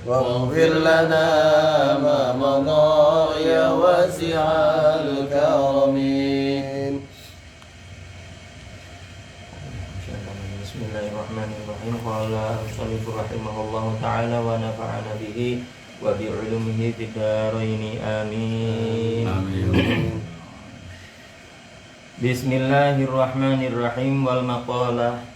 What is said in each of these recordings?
واغفر لنا ما مضى يا واسع الكرم. Bismillahirrahmanirrahim. Qala al-musannif rahimahullahu ta'ala wa nafa'ana bihi wa bi'ulumihi fid dharain amin. Bismillahirrahmanirrahim. Wal maqalah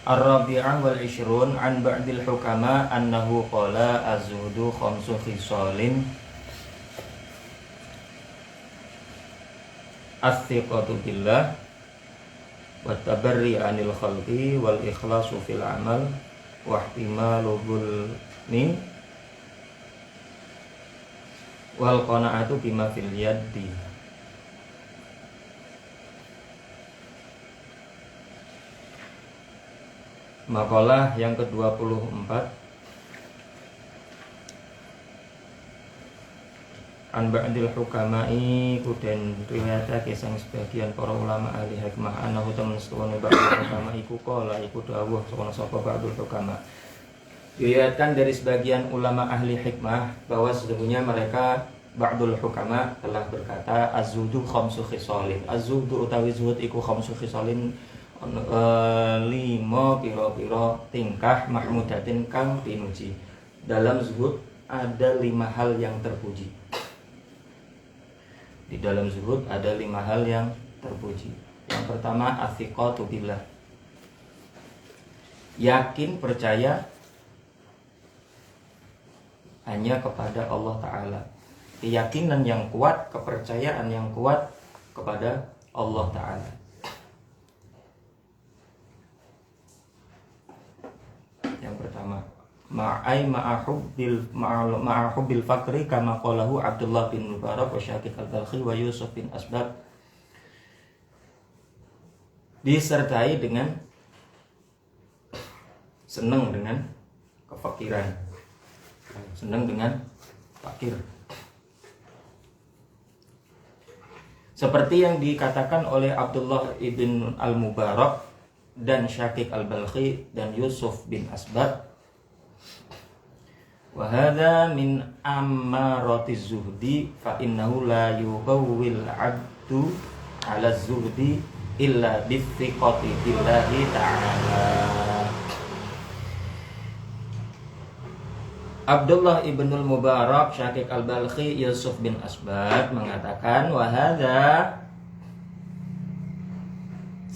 Ar-Rabi'ah wal Ishrun an ba'dil hukama annahu qala az-zuhdu khamsu khisalin as-thiqatu billah wa tabarri anil khalqi wal ikhlasu fil amal wa ihtimalu bulmi wal qana'atu bima fil yaddi. Makalah yang ke-24 An ba'dil hukama'i kuden riwayatake sang sebagian para ulama ahli hikmah anahu temen setune ba'dil hukama iku qala iku dawuh sapa ba'dil hukama. Diriwayatkan dari sebagian ulama ahli hikmah bahwa sesungguhnya mereka ba'dul hukama telah berkata az-zuhdu khamsu khisalin. Az-zuhdu utawi zuhud iku khamsu khisalin lima piro-piro tingkah mahmudatin kang pinuji. Dalam zuhud ada 5 hal yang terpuji. Di dalam zuhud ada 5 hal yang terpuji. Yang pertama athiqatu billah, yakin percaya hanya kepada Allah Ta'ala. Keyakinan yang kuat, kepercayaan yang kuat kepada Allah Ta'ala. Yang pertama ma'ahubbil fakri kama qalahu Abdullah bin Mubarak wa Syakik al-Balkhi wa Yusuf bin Asbab, disertai dengan senang dengan kefakiran, senang dengan fakir, seperti yang dikatakan oleh Abdullah ibn al-Mubarak dan Syakik al-Balkhi dan Yusuf bin Asbab. Wa hadza min ammaratiz zuhdi fa innahu la yuqawwil 'abdu 'ala zuhdi illa bi thiqati billahi ta'ala. Abdullah ibn al-Mubarak, Syakik al-Balkhi, Yusuf bin Asbab mengatakan wa hadza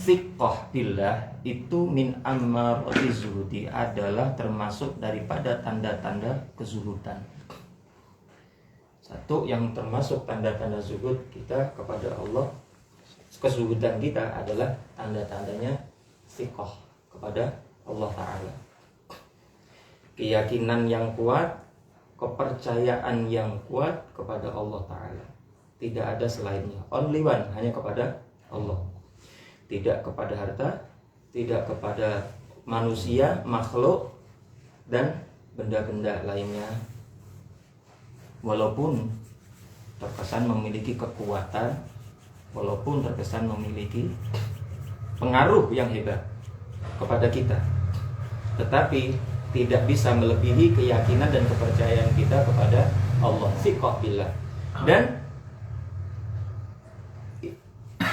thiqah billah itu min ammaratiz zuhdi, adalah termasuk daripada tanda-tanda kezuhudan. Satu yang termasuk tanda-tanda zuhud kita kepada Allah, kezuhudan kita adalah tanda-tandanya thiqah kepada Allah Ta'ala. Keyakinan yang kuat, kepercayaan yang kuat kepada Allah Ta'ala. Tidak ada selainnya, only one, hanya kepada Allah. Tidak kepada harta, tidak kepada manusia, makhluk, dan benda-benda lainnya. Walaupun terkesan memiliki kekuatan, walaupun terkesan memiliki pengaruh yang hebat kepada kita, tetapi tidak bisa melebihi keyakinan dan kepercayaan kita kepada Allah. Thiqah billah. Dan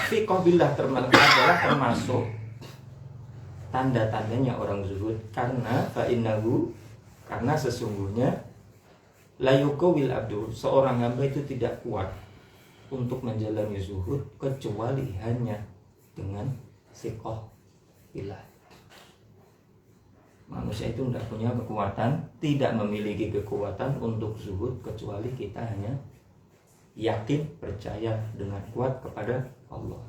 thiqah billah adalah termasuk tanda-tandanya orang zuhud, karena fa'innahu, karena sesungguhnya la yuqawil abdu, seorang hamba itu tidak kuat untuk menjalani zuhud kecuali hanya dengan thiqah billah. Manusia itu tidak punya kekuatan, tidak memiliki kekuatan untuk zuhud kecuali kita hanya yakin, percaya dengan kuat kepada Allah.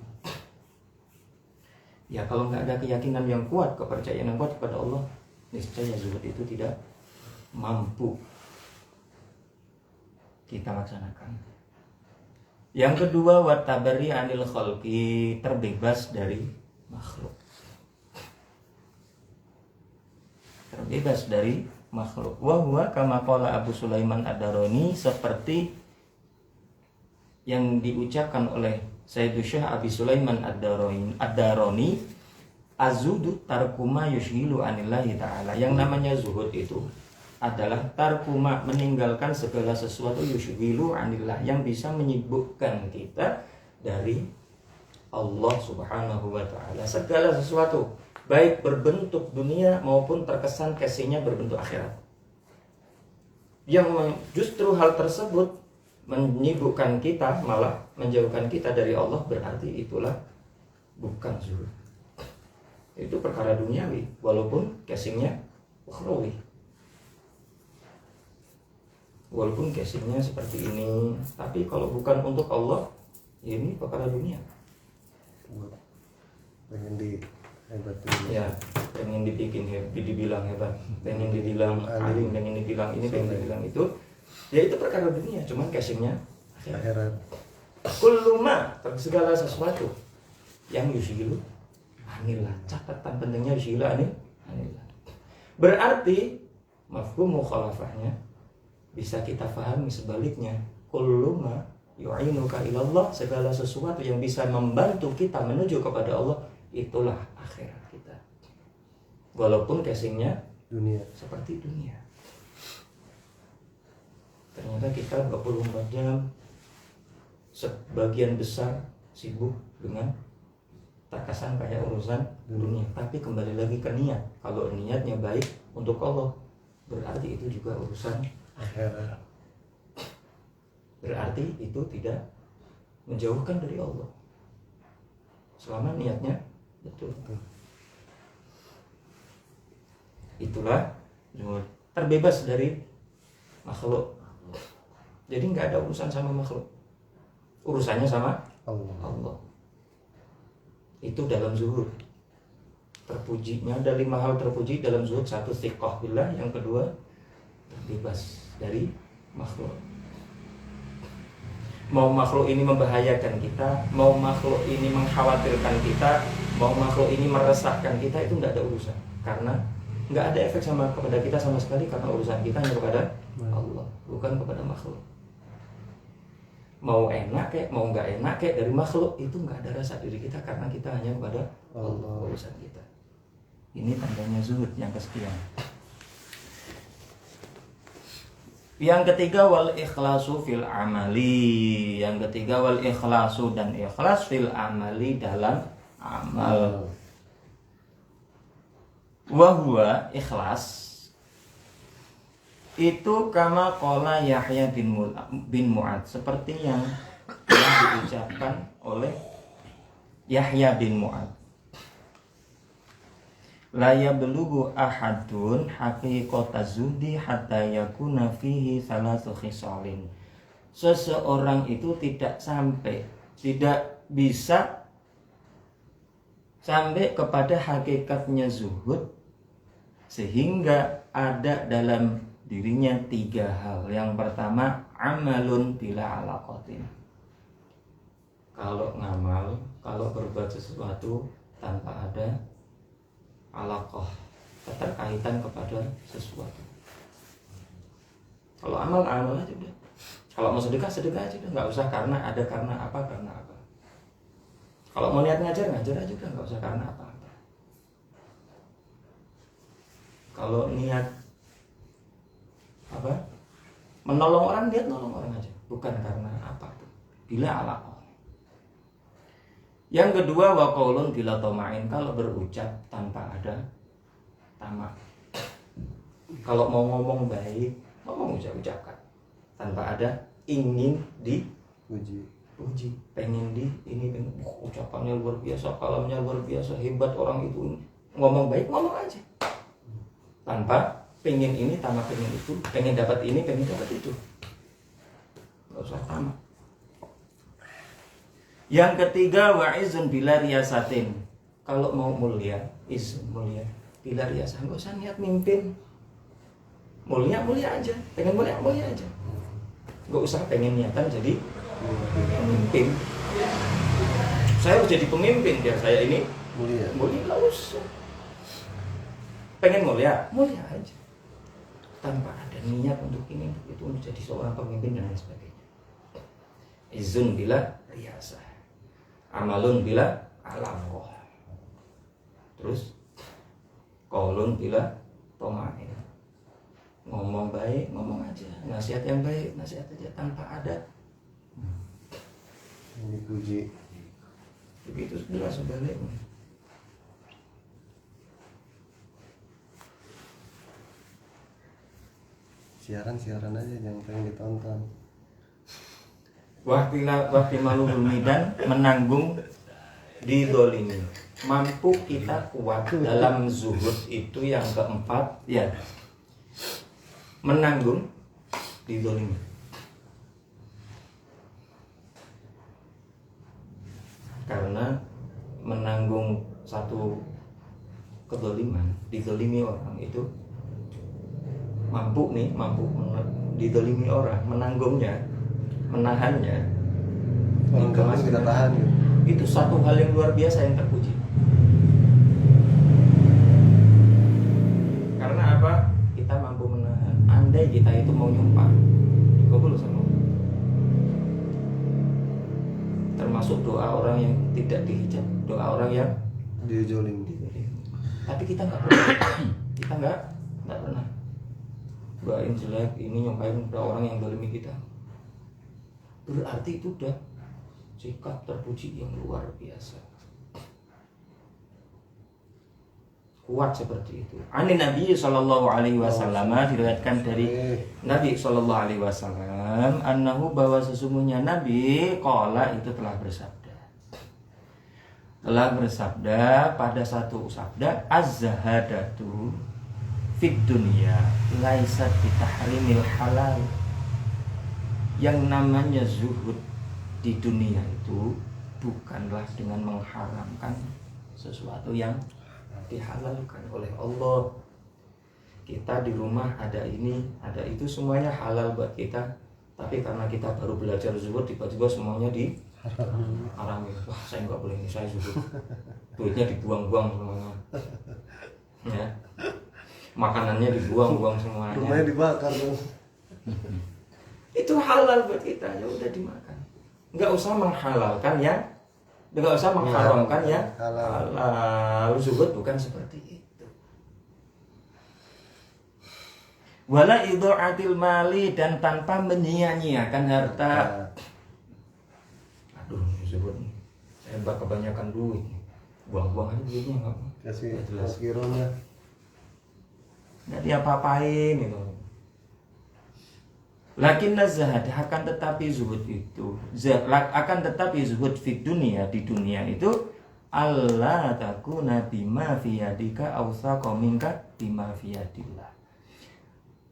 Ya kalau nggak ada keyakinan yang kuat, kepercayaan yang kuat kepada Allah, niscaya zuhud itu tidak mampu kita laksanakan. Yang kedua, watabari anil khalqi, terbebas dari makhluk. Terbebas dari makhluk. Wa huwa kama qala Abu Sulaiman ad-Darani, seperti yang diucapkan oleh Sayyidul Syekh Abi Sulaiman ad-Darani azudu tarkuma yushghilu anillahi ta'ala. Yang namanya zuhud itu adalah tarkuma, meninggalkan segala sesuatu yushghilu anillah, yang bisa menyibukkan kita dari Allah Subhanahu wa ta'ala. Segala sesuatu, baik berbentuk dunia maupun terkesan casingnya berbentuk akhirat. Yang justru hal tersebut menyibukkan kita, malah menjauhkan kita dari Allah, berarti itulah bukan zuhud. Itu perkara duniawi, walaupun casingnya ukhrawi. Walaupun casingnya seperti ini, tapi kalau bukan untuk Allah, ya ini perkara dunia. Pengen di hebat ya, pengen dibilang hebat, pengen dibilang alim, pengen dibilang ini, pengen dibilang itu, ya itu perkara dunia, cuman casingnya akhirat. Kulluma, segala sesuatu yang yushghilu anillah. Catatan pentingnya yushghilu anillah. Berarti mafhum mukhalafahnya bisa kita pahami sebaliknya. Kulluma yu'inuka ilallah, segala sesuatu yang bisa membantu kita menuju kepada Allah, itulah akhirat kita. Walaupun casingnya Dunia. seperti dunia. Ternyata kita 24 jam sebagian besar sibuk dengan terkesan kayak urusan dunia. Tapi kembali lagi ke niat. Kalau niatnya baik untuk Allah, berarti itu juga urusan akhirat. Berarti itu tidak menjauhkan dari Allah, selama niatnya betul. Itulah terbebas dari makhluk. Jadi nggak ada urusan sama makhluk, urusannya sama Allah. Itu dalam zuhud. Terpujinya ada 5 hal terpuji dalam zuhud. 1, thiqah billah. Yang kedua, terbebas dari makhluk. Mau makhluk ini membahayakan kita, mau makhluk ini mengkhawatirkan kita, mau makhluk ini meresahkan kita, itu nggak ada urusan. Karena nggak ada efek kepada kita sama sekali, karena urusan kita hanya kepada Allah, bukan kepada makhluk. Mau enak kayak mau nggak enak kayak dari makhluk, itu nggak ada rasa diri kita, karena kita hanya kepada Allah urusan kita. Ini tandanya zuhud yang kesekian. Yang ketiga, wal ikhlasu fil amali. Yang ketiga, wal ikhlasu, dan ikhlas fil amali, dalam amal. Wahwa, ikhlas itu kama qala Yahya bin Mu'ad, seperti yang diucapkan oleh Yahya bin Mu'ad. La yablughu ahadun haqiqataz zuhdi hatta yakuna fihi salasu khisalin. Seseorang itu tidak bisa sampai kepada hakikatnya zuhud sehingga ada dalam dirinya 3 hal. Yang pertama, amalun bila alaqatin. Kalau ngamal, kalau berbuat sesuatu tanpa ada alaqah, keterkaitan kepada sesuatu. Kalau amal aja udah. Kalau mau sedekah aja udah, nggak usah karena apa. Kalau mau niat ngajar aja udah, nggak usah karena apa. Kalau niat menolong orang, niat nolong orang aja, bukan karena apa tuh. Bila alaqah. Yang kedua, wa qaulun bila tama'in, kalau berucap tanpa ada tamak. Kalau mau ngomong baik, ngomong ucapkan tanpa ada ingin dipuji, pengen ucapannya luar biasa, kalamnya luar biasa, hebat orang itu, ngomong baik, ngomong aja tanpa pengen ini, tamak pengen itu, pengen dapat ini, pengen dapat itu, nggak usah tamak. Yang ketiga, wa izun bila riyasatin, kalau mau mulia, izun mulia bila riyasah, nggak usah niat mimpin. Mulia aja, pengen mulia aja, nggak usah pengen niatan jadi pemimpin. Saya harus jadi pemimpin biar saya ini mulia, nggak usah. Pengen mulia aja, tanpa ada niat untuk ini, untuk itu, untuk jadi seorang pemimpin dan lain sebagainya. Izun bila riyasah, amalun bila alaqah. Terus qaulun bila toma'in, ngomong baik, ngomong aja, nasihat yang baik, nasihat aja tanpa ada Ini puji. begitu pula sebaliknya. Siaran aja yang pengen ditonton. Wahtimalul midan, menanggung didolimi. Mampu kita kuat dalam zuhud itu yang keempat ya, menanggung didolimi. Karena menanggung satu kedoliman, didolimi orang itu mampu didolimi orang, menanggungnya, menahannya. Orang kamu kita tahan gitu. Itu satu hal yang luar biasa yang terpuji. Karena apa? Kita mampu menahan. Andai kita itu mau nyumpah, dikabul sama Allah. Termasuk doa orang yang tidak dihijab, doa orang yang Dijolim. tapi kita nggak pernah, kita nggak pernah doain jelek, ini nyumpahin orang yang dolimi kita. Berarti itu udah sikap terpuji yang luar biasa, kuat seperti itu. Ani Nabi Sallallahu Alaihi Wasallam, diriwayatkan dari Nabi Sallallahu Alaihi Wasallam, annahu, bahwa sesungguhnya Nabi qala, itu telah bersabda pada satu sabda, az-zahadatu fid dunya laisat bitahrimil halal. Yang namanya zuhud di dunia itu bukanlah dengan mengharamkan sesuatu yang dihalalkan oleh Allah. Kita di rumah ada ini, ada itu, semuanya halal buat kita. Tapi karena kita baru belajar zuhud, tiba-tiba semuanya diharamkan. Wah, saya nggak boleh ini, saya zuhud. Duitnya dibuang-buang semuanya. Ya. Makanannya dibuang-buang semuanya. Rumahnya dibakar dong. Itu halal buat kita, ya udah dimakan. Nggak usah menghalalkan ya, nggak usah mengharamkan ya halal. Zuhud bukan seperti itu. Wala idha'atil mali, dan tanpa menyia-nyiakan harta. Aduh, zuhud nih, saya kebanyakan duit, buang-buang aja duitnya, nggak Kasih jelas. kironya. Nggak diapa-apain gitu. Lakin zahad, akan tetapi zuhud fi dunia, di dunia itu Allah takuna bima fiyadika awsaqa minka bima fiyadillah.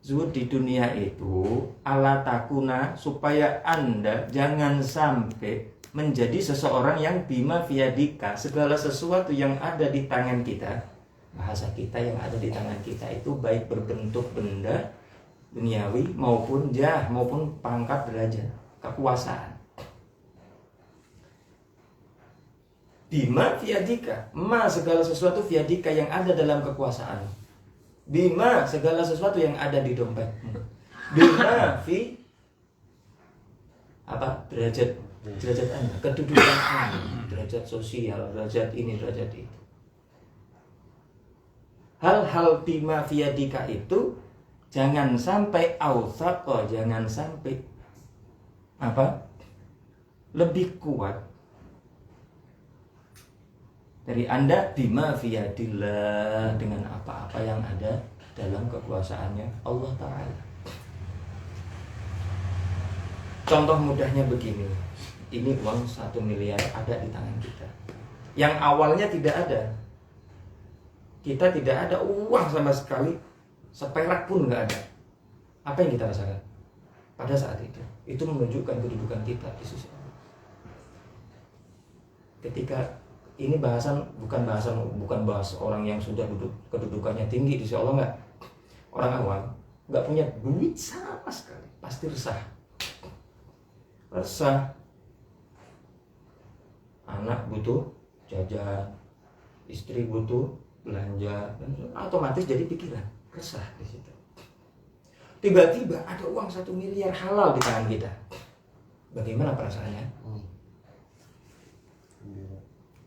Zuhud di dunia itu Allah takuna, supaya Anda jangan sampai menjadi seseorang yang bima fiyadika, segala sesuatu yang ada di tangan kita, bahasa kita yang ada di tangan kita itu baik berbentuk benda duniawi maupun jah, maupun pangkat, derajat, kekuasaan. Bima fiyadika, ma segala sesuatu, fiyadika yang ada dalam kekuasaan. Bima segala sesuatu yang ada di dompetmu. Bima fi apa? Derajat Anda, kedudukan Anda, derajat sosial, derajat ini, derajat itu. Hal-hal bima fiyadika itu jangan sampai awsaqa, jangan sampai apa? Lebih kuat dari Anda bima fiyadillah, dengan apa-apa yang ada dalam kekuasaannya Allah Ta'ala. Contoh mudahnya begini, ini uang 1 miliar ada di tangan kita, yang awalnya tidak ada, kita tidak ada uang sama sekali, seperak pun nggak ada. Apa yang kita rasakan pada saat itu? Itu menunjukkan kedudukan kita di sisi Allah. Ketika ini bukan bahas orang yang sudah kedudukannya tinggi di sisi Allah, nggak. Orang awam nggak punya duit sama sekali, pasti resah. Anak butuh jajan, istri butuh belanja, otomatis jadi pikiran resah di situ. Tiba-tiba ada uang 1 miliar halal di tangan kita. Bagaimana perasaannya?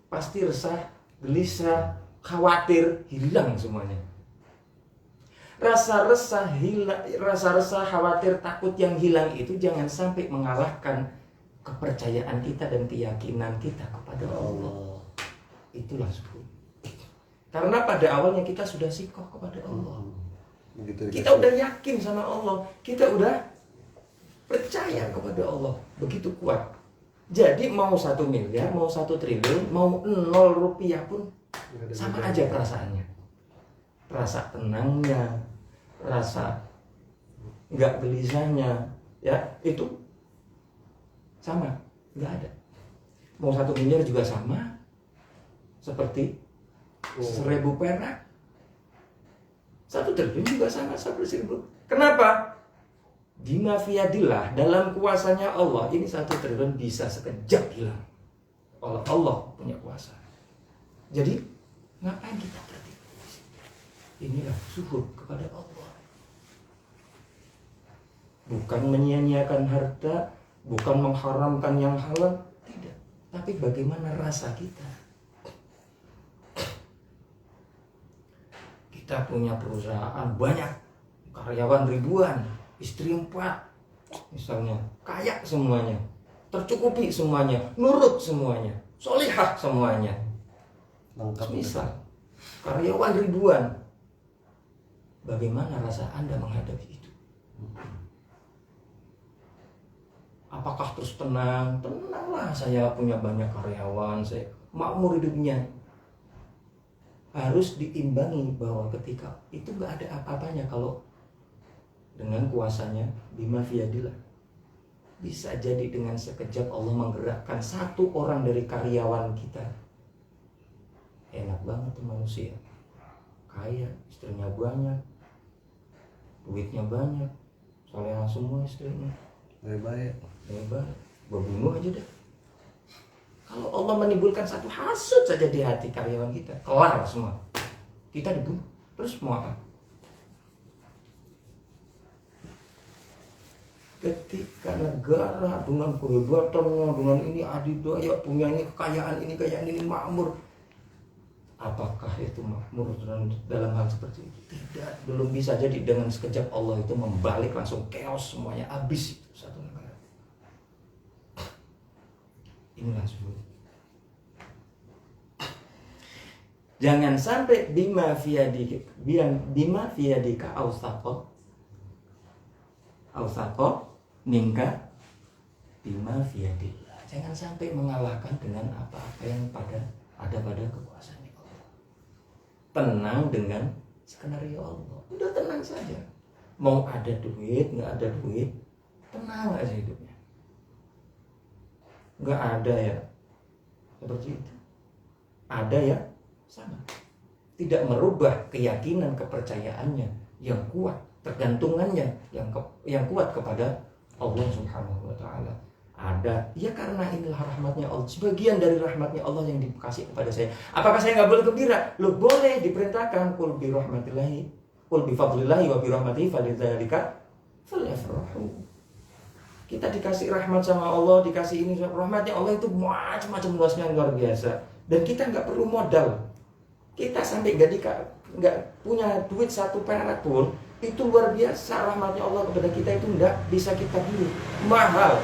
Pasti resah, gelisah, khawatir, hilang semuanya. Rasa resah, khawatir, takut yang hilang itu jangan sampai mengalahkan kepercayaan kita dan keyakinan kita kepada Allah. Itulah zuhud. Karena pada awalnya kita sudah sikoh kepada Allah. Kita udah yakin sama Allah. Kita udah percaya kepada Allah. Begitu kuat. Jadi mau 1 miliar, mau 1 triliun, mau 0 rupiah pun sama aja perasaannya. Rasa tenangnya, rasa nggak gelisahnya, ya itu sama, nggak ada. Mau 1 miliar juga sama, seperti 1000 perak. 1 triliun juga sama, 1.000. Kenapa? Bima fiyadillah, dalam kuasanya Allah, ini 1 triliun bisa sekejap hilang. Allah punya kuasa. Jadi ngapain kita tertipu? Inilah zuhud kepada Allah. Bukan menyia-nyiakan harta, bukan mengharamkan yang halal, tidak. Tapi bagaimana rasa kita? Kita punya perusahaan banyak, karyawan ribuan, istri 4 misalnya, kaya semuanya, tercukupi semuanya, nurut semuanya, solihah semuanya. Lengkap. Misal karyawan ribuan, bagaimana rasa Anda menghadapi itu? Apakah terus tenang? Tenanglah, saya punya banyak karyawan, saya makmur hidupnya. Harus diimbangi bahwa ketika itu nggak ada apa-apanya kalau dengan kuasanya bima fiyadillah. Bisa jadi dengan sekejap Allah menggerakkan 1 orang dari karyawan kita. Enak banget tuh manusia. Kaya, istrinya banyak, duitnya banyak, soalnya semua istrinya. Baik-baik. Hebat, berbunuh aja deh. Kalau Allah menimbulkan 1 hasut saja di hati karyawan kita, kelar semua. Kita dibunuh. Terus mau apa? Ketika negara dengan kehebatannya, dengan ini adidaya, punya ini kekayaan ini makmur, apakah itu makmur dalam hal seperti itu? Tidak, belum bisa. Jadi dengan sekejap Allah itu membalik, langsung chaos semuanya, habis itu satu negara. Inilah zuhud. Jangan sampai bima fiyadika awsaqo minka bima fiyadillah. Jangan sampai mengalahkan dengan apa-apa yang ada pada kekuasaan Allah. Tenang dengan skenario Allah. Udah tenang saja. Mau ada duit, nggak ada duit, tenang aja hidupnya. Nggak ada ya seperti itu. Ada ya sama. Tidak merubah keyakinan, kepercayaannya yang kuat, tergantungannya yang kuat kepada Allah Subhanahu wa taala. Ada, ya karena inilah rahmatnya Allah. Sebagian dari rahmatnya Allah yang dikasih kepada saya. Apakah saya nggak boleh gembira? Loh, boleh, diperintahkan. Qul bi rahmatillahi, qul bi fadlillahi wa bi rahmatihi falidzalika falyafrahu. Kita dikasih rahmat sama Allah, dikasih ini, rahmatnya Allah itu macam-macam luasnya, luar biasa. Dan kita nggak perlu modal. Kita sampai nggak punya duit 1 perak pun, itu luar biasa rahmatnya Allah kepada kita, itu nggak bisa kita beli, mahal.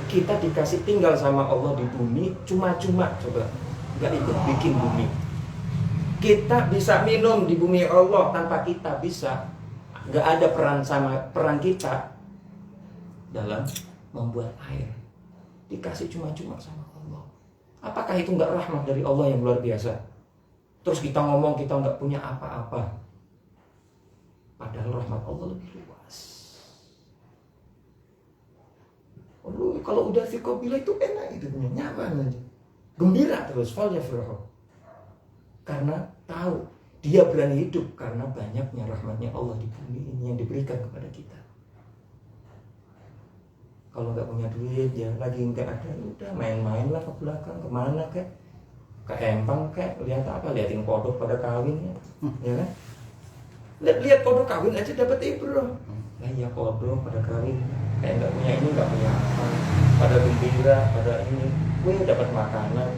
Kita dikasih tinggal sama Allah di bumi cuma-cuma, coba, nggak ikut bikin bumi. Kita bisa minum di bumi Allah tanpa kita bisa, nggak ada peran kita dalam membuat air. Dikasih cuma-cuma sama Allah. Apakah itu nggak rahmat dari Allah yang luar biasa? Terus kita ngomong kita nggak punya apa-apa, padahal rahmat Allah lebih luas. Kalau udah fiqobila itu enak hidupnya, nyaman aja, gembira terus, falyafrahu. Karena tahu dia berani hidup karena banyaknya rahmatnya Allah di bumi ini yang diberikan kepada kita. Kalau nggak punya duit, ya lagi nggak ada, udah main-main lah ke belakang, kemana kek, ke Empang kek, lihat apa, liatin kodok pada kawinnya, ya kan? Lihat kodok kawin aja dapat ibroh. Nah ya kodok pada kawin, kayak nggak punya ini, nggak punya apa, pada gembira, pada ini, gue dapat makanan,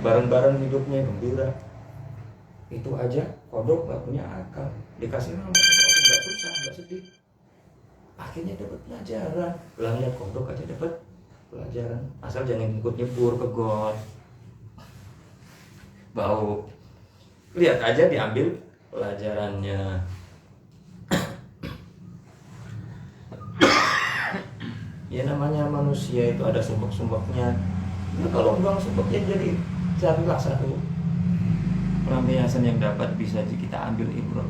bareng-bareng hidupnya gembira. Itu aja kodok nggak punya akal, dikasih nama nggak susah, nggak sedih, akhirnya dapat pelajaran. Lah lihat kodok aja dapat pelajaran, asal jangan ikut nyebur ke got bau, lihat aja diambil pelajarannya. Ya namanya manusia itu ada sumpek-sumpeknya. Ya, kalau buang sumpeknya jadi carilah satu pelampiasan yang dapat bisa kita ambil ibrah.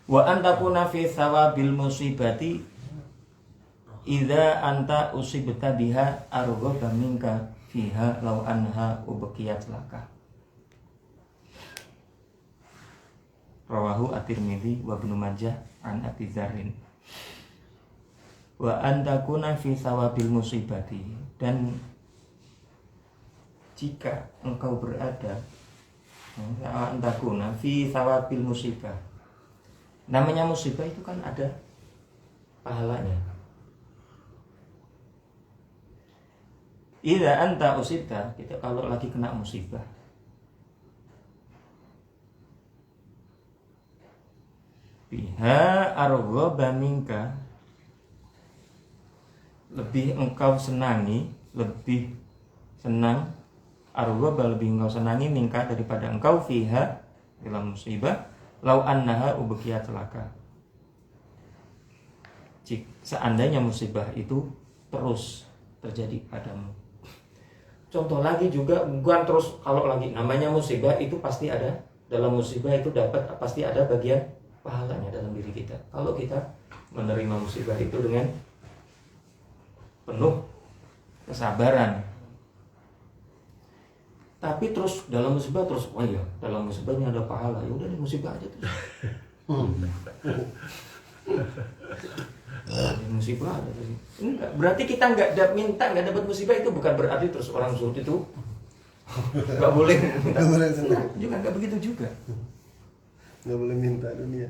Wa antakuna fi thawabil musibati idza anta usibta biha arghaba minka fiha law anha ubqiyat laka. Rawahu at-Tirmidzi wa Ibnu Majah an Abi Dzarrin. Wa antakuna fi thawabil musibati, dan jika engkau berada antakuna fi thawabil musibah. Namanya musibah itu kan ada pahalanya. Idza anta usibta, kita kalau lagi kena musibah, biha arghaba minka, lebih engkau senangi, lebih senang, arghaba lebih engkau senangi minka daripada engkau fiha dalam musibah, lau annaha ubqiyat laka, seandainya musibah itu terus terjadi padamu. Contoh lagi juga, bukan terus, kalau lagi namanya musibah itu pasti ada, dalam musibah itu dapat pasti ada bagian pahalanya dalam diri kita. Kalau kita menerima musibah itu dengan penuh kesabaran. Tapi terus dalam musibah terus, oh iya, dalam musibah ini ada pahala, ya udah musibah aja terus. Musibah ada terus. Enggak, berarti kita nggak dapat musibah itu bukan berarti terus orang zuhud itu nggak boleh minta. Nah, juga nggak begitu juga. Nggak boleh minta dunia.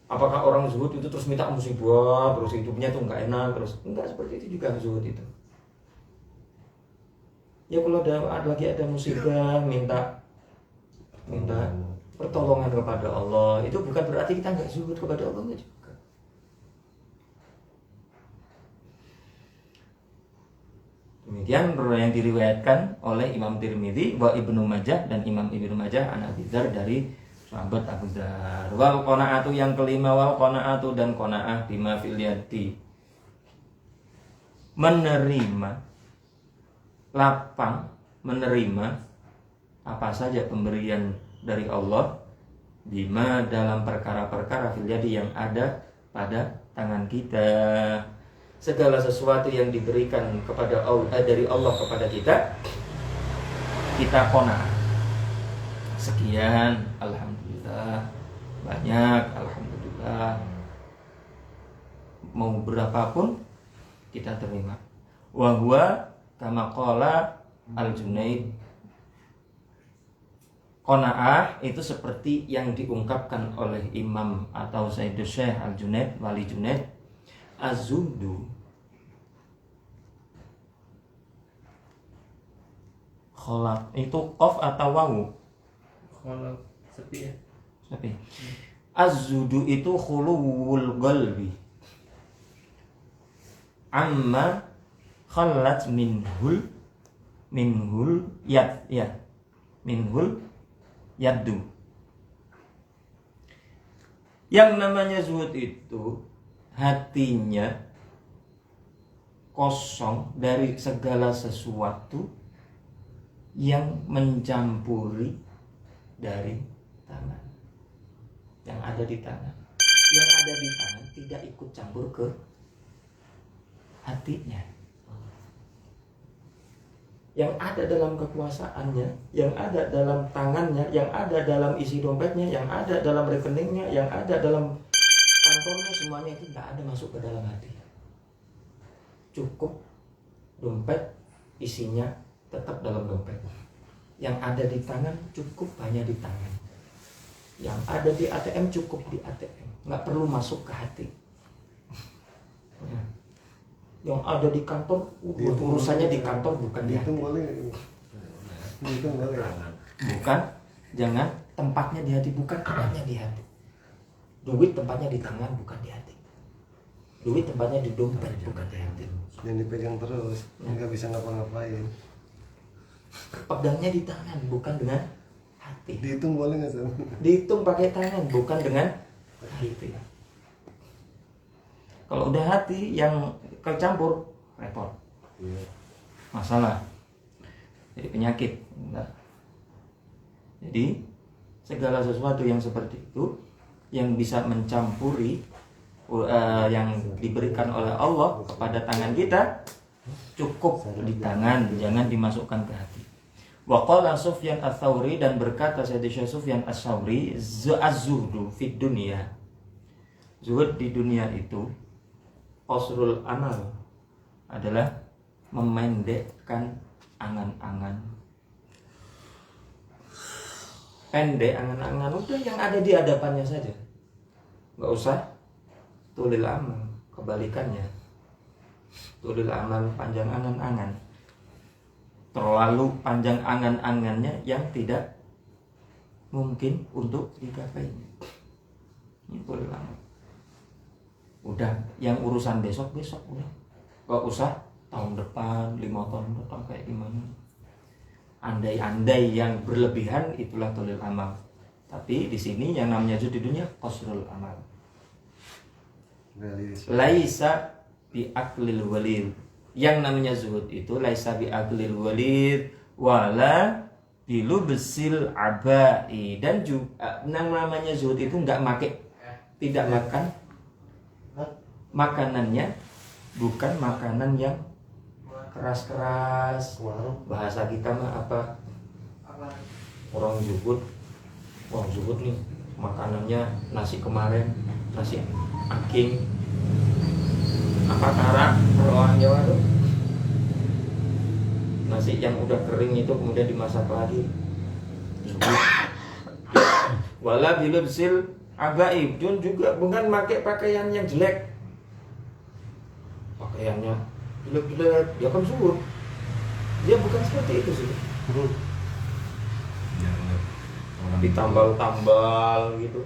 Apakah orang zuhud itu terus minta musibah, terus hidupnya tuh nggak enak terus? Enggak seperti itu juga zuhud itu. Ya kalau lagi ada musibah, minta pertolongan kepada Allah, itu bukan berarti kita nggak zuhud kepada Allah, enggak juga. Demikian yang diriwayatkan oleh Imam Tirmidzi wa Ibnu Majah dan Imam Ibnu Majah an Abi Dzar dari sahabat Abu Dzar. Wal qanaatu yang kelima, wal qanaatu dan qanaah bima fil yadi, menerima, lapang menerima apa saja pemberian dari Allah, bima dalam perkara-perkara fil yadi yang ada pada tangan kita. Segala sesuatu yang diberikan kepada Allah, dari Allah kepada kita, kita qanaah. Sekian, alhamdulillah, banyak, alhamdulillah. Mau berapapun kita terima. Wa huwa kama qala Al-Junaid, qanaah itu seperti yang diungkapkan oleh Imam atau Sayyidus Syekh Al-Junaid, Wali Junaid, az-zuhdu kholak itu qaf atau wawu? Kholak, sepi ya. Sepi. Az-zuhdu itu khuluwul qalbi amma khalat minhul yaddu. Yang namanya zuhud itu hatinya kosong dari segala sesuatu yang mencampuri dari tangan. Yang ada di tangan, yang ada di tangan tidak ikut campur ke hatinya. Yang ada dalam kekuasaannya, yang ada dalam tangannya, yang ada dalam isi dompetnya, yang ada dalam rekeningnya, yang ada dalam kantornya, semuanya itu tidak ada masuk ke dalam hati. Cukup dompet isinya tetap dalam dompet. Yang ada di tangan cukup hanya di tangan. Yang ada di ATM cukup di ATM, nggak perlu masuk ke hati. Ya. Yang ada di kantor, urusannya di kantor bukan di hati. Dihitung boleh. Dihitung boleh. Bukan, jangan tempatnya di hati, bukan tempatnya di hati. Duit tempatnya di tangan, bukan di hati. Duit tempatnya di dompet, bukan di hati. Yang dipegang terus, nggak bisa ngapa-ngapain. Pegangnya di tangan, bukan dengan hati. Dihitung boleh nggak sih? Dihitung pakai tangan, bukan dengan hati. Kalau udah hati yang kecampur, repot. Masalah. Jadi penyakit. Nah. Jadi segala sesuatu yang seperti itu yang bisa mencampuri yang diberikan oleh Allah kepada tangan kita cukup di tangan, jangan dimasukkan ke hati. Wa qala Sufyan Ats-Tsauri, dan berkata Sayyidina Sufyan Ats-Tsauri, az-zuhdu fid dunya, zuhud di dunia itu, qasrul amal, adalah memendekkan angan-angan. Pendek angan-angan, udah yang ada di hadapannya saja, nggak usah tulil amal. Kebalikannya, tulil amal, panjang angan-angan. Terlalu panjang angan-angannya yang tidak mungkin untuk digapai. Ini tulil amal. Udah, yang urusan besok-besok udah, nggak usah tahun depan, 5 tahun depan kayak gimana. Andai-andai yang berlebihan itulah tulil amal. Tapi di sini yang namanya zuhud di dunia qasrul amal. Laisa bi aklil walid. Yang namanya zuhud itu laisa bi aklil walid wala bilubsil abai. Dan juga namanya zuhud itu tidak makan makanannya, bukan makanan yang keras-keras. Bahasa kita mah apa? Orang zuhud nih makanannya nasi kemarin, nasi aking, apa karak kalau orang Jawa tuh, nasi yang udah kering itu kemudian dimasak lagi. Wala bilubsil abai, dan juga bukan pakai pakaian yang jelek, pakaiannya jelek-jelek, ya kan zuhud. Dia bukan seperti itu sih. Ditambal-tambal gitu.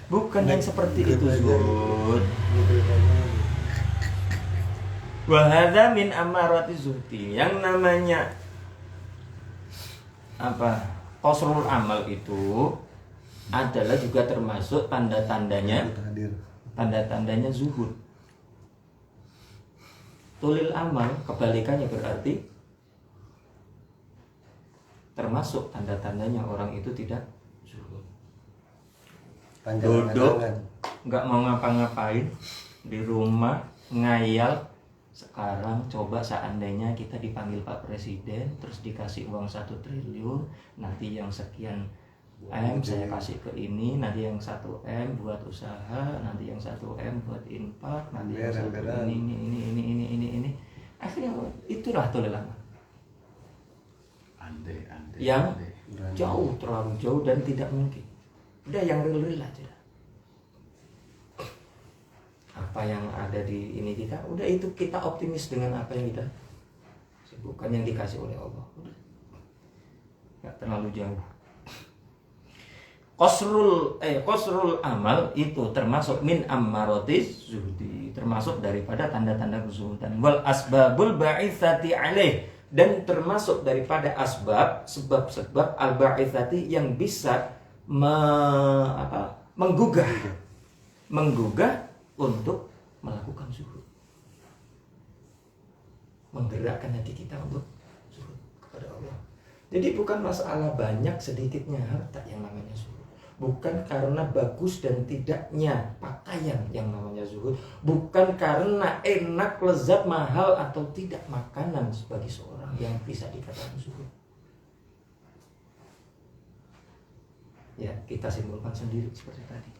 Bukan yang seperti itu zuhud. Wa hadza min amarati zuhdi. Yang namanya apa? Qasrul amal itu adalah juga termasuk tanda-tandanya zuhud. Tulil amal kebalikannya berarti termasuk tanda-tandanya orang itu tidak zuhud. Duduk nggak mau ngapa-ngapain di rumah ngayal. Sekarang coba seandainya kita dipanggil Pak Presiden terus dikasih uang 1 triliun, nanti yang sekian M saya kasih ke ini, nanti yang 1 M buat usaha, nanti yang 1 M buat infak, nanti yang 1 ini. Akhirnya itulah tulil amal. Yang jauh, terlalu jauh dan tidak mungkin. Udah yang real aja. Apa yang ada di ini kita, udah itu kita optimis dengan apa yang kita bukan yang dikasih oleh Allah. Udah. Gak terlalu jauh. Qasrul amal itu termasuk min ammaratis zuhdi, termasuk daripada tanda-tanda kezuhudan. Wal asbabul ba'itsati alaih, dan termasuk daripada sebab-sebab al ba'itsati yang bisa menggugah untuk melakukan zuhud, menggerakkan hati kita untuk zuhud kepada Allah. Jadi bukan masalah banyak sedikitnya harta yang namanya zuhud. Bukan karena bagus dan tidaknya pakaian yang namanya zuhud. Bukan karena enak, lezat, mahal atau tidak makanan sebagai seorang yang bisa dikatakan zuhud. Ya, kita simpulkan sendiri seperti tadi.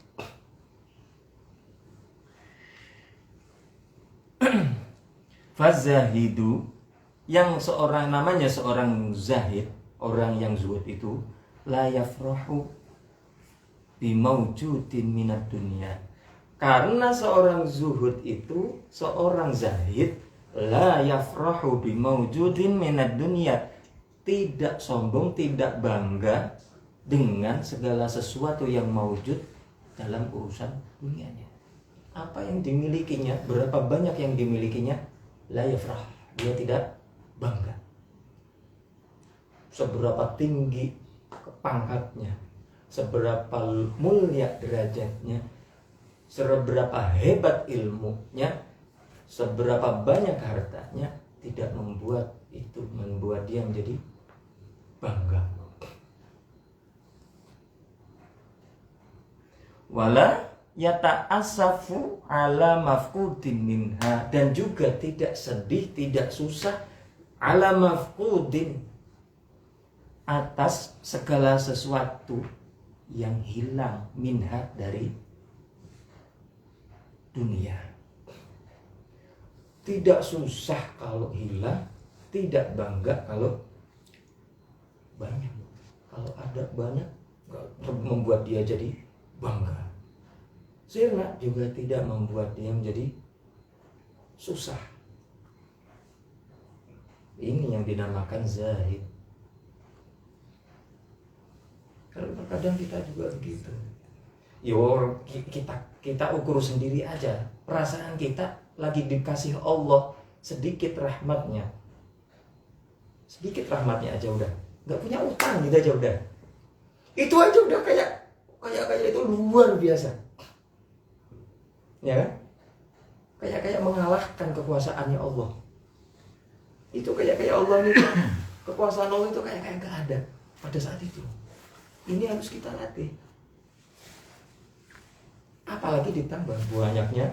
Fazahidu Yang seorang namanya seorang zahid, orang yang zuhud itu la yafrahu bimaujudin minad dunia. Karena seorang zuhud itu, seorang zahid la yafrahu bimaujudin minad dunia, tidak sombong, tidak bangga dengan segala sesuatu yang maujud dalam urusan dunianya. Apa yang dimilikinya, berapa banyak yang dimilikinya, la yafrah, dia tidak bangga. Seberapa tinggi pangkatnya, seberapa mulia derajatnya, seberapa hebat ilmunya, seberapa banyak hartanya, tidak membuat dia menjadi bangga. Wala yata'asafu ala mafqudin minha, dan juga tidak sedih, tidak susah ala mafqudin, atas segala sesuatu yang hilang minha, dari dunia. Tidak susah kalau hilang, tidak bangga kalau banyak. Kalau ada banyak, nggak membuat dia jadi bangga. Sirna juga tidak membuat dia menjadi susah. Ini yang dinamakan zahid. Kalau terkadang kita juga begitu. Kita ukur sendiri aja. Perasaan kita lagi dikasih Allah sedikit rahmatnya. Sedikit rahmatnya aja udah. Nggak punya utang gitu aja udah. Itu aja udah kayak itu luar biasa. Ya kan? Kayak mengalahkan kekuasaannya Allah. Itu kayak Allah ini, kekuasaan Allah itu kayak nggak ada pada saat itu. Ini harus kita latih. Apalagi ditambah banyaknya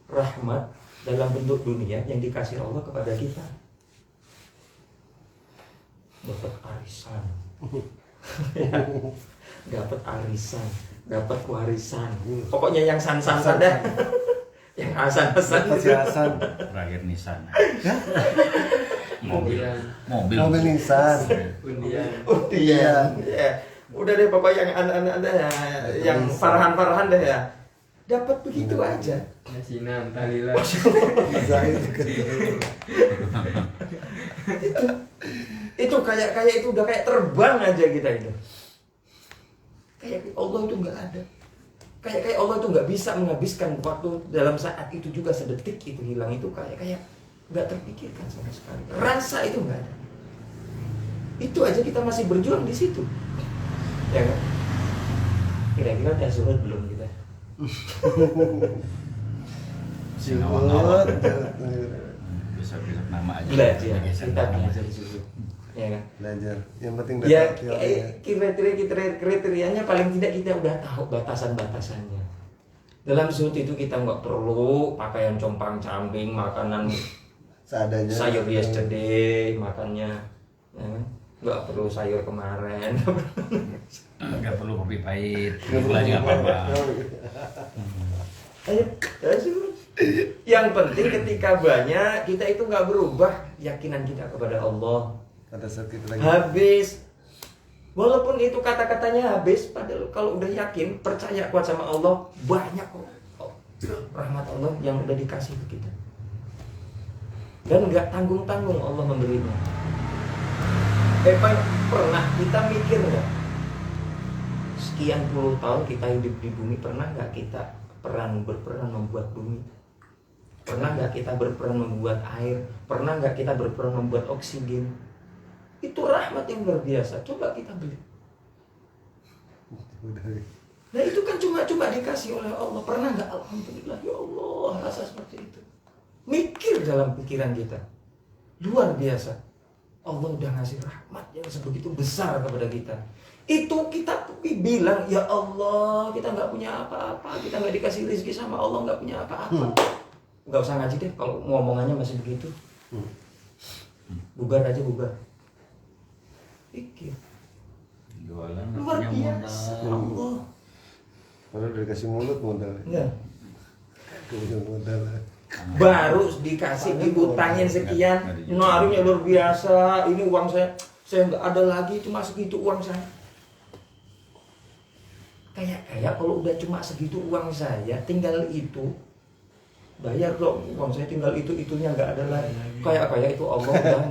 rahmat dalam bentuk dunia yang dikasih Allah kepada kita. Dapat arisan, dapat arisan, dapat warisan. Pokoknya yang san-san dah, yang asan-asan. Terakhir Nissan. Mobil. Mobil Nissan. Undian. Iya. Udah deh pokoknya yang anda yang farhan deh ya. Dapat begitu aja. Yasinan, tahlilan. Zahid. Itu kayak itu udah kayak terbang aja kita itu. Kayak Allah itu nggak ada. Kayak Allah itu nggak bisa menghabiskan waktu dalam saat itu juga, sedetik itu hilang itu kayak nggak terpikirkan sama sekali. Rasa itu nggak ada. Itu aja kita masih berjuang di situ. Ya kan? Kira-kira udah zuhud belum kita? Zuhud. Besok nama aja. Belajar. Kita belajar zuhud. Ya kan? Belajar. Yang penting Ya, teorinya. kriterianya paling tidak kita udah tahu batasan-batasannya. Dalam zuhud itu kita nggak perlu pakaian compang-camping, makanan Seadanya. sayur yesterday, makannya, ya kan? Nggak perlu sayur kemarin. Nggak perlu kopi pahit. Gula juga apa-apa. Ayo, zuhud. Yang penting ketika banyak kita itu nggak berubah keyakinan kita kepada Allah. Pada saat kita lagi. Habis, walaupun itu kata-katanya habis, padahal kalau udah yakin, percaya kuat sama Allah, banyak kok rahmat Allah yang udah dikasih ke kita. Dan nggak tanggung-tanggung Allah memberinya. Pernah kita mikir nggak? Sekian puluh tahun kita hidup di bumi, pernah nggak kita berperan membuat bumi? Pernah nggak kita berperan membuat air? Pernah nggak kita berperan membuat oksigen? Itu rahmat yang luar biasa. Coba kita beli. Nah itu kan cuma dikasih oleh Allah. Pernah nggak alhamdulillah ya Allah rasa seperti itu? Mikir dalam pikiran kita. Luar biasa. Allah udah ngasih rahmat yang sebegitu besar kepada kita. Itu kita bilang ya Allah kita nggak punya apa-apa. Kita nggak dikasih rezeki sama Allah, nggak punya apa-apa. Nggak usah ngaji deh kalau ngomongannya masih begitu. Bubar aja bubar. Pikir. Jualan Luar punya biasa modal. Allah. Kalau udah dikasih mulut modal. Enggak. Punya modal. baru dikasih diutangin sekian, naruhnya luar biasa, ini uang saya nggak ada lagi, cuma segitu uang saya. Kayak kalau udah cuma segitu uang saya, tinggal itu bayar dong, uang saya tinggal itunya nggak ada lagi. Kayak itu Allah udah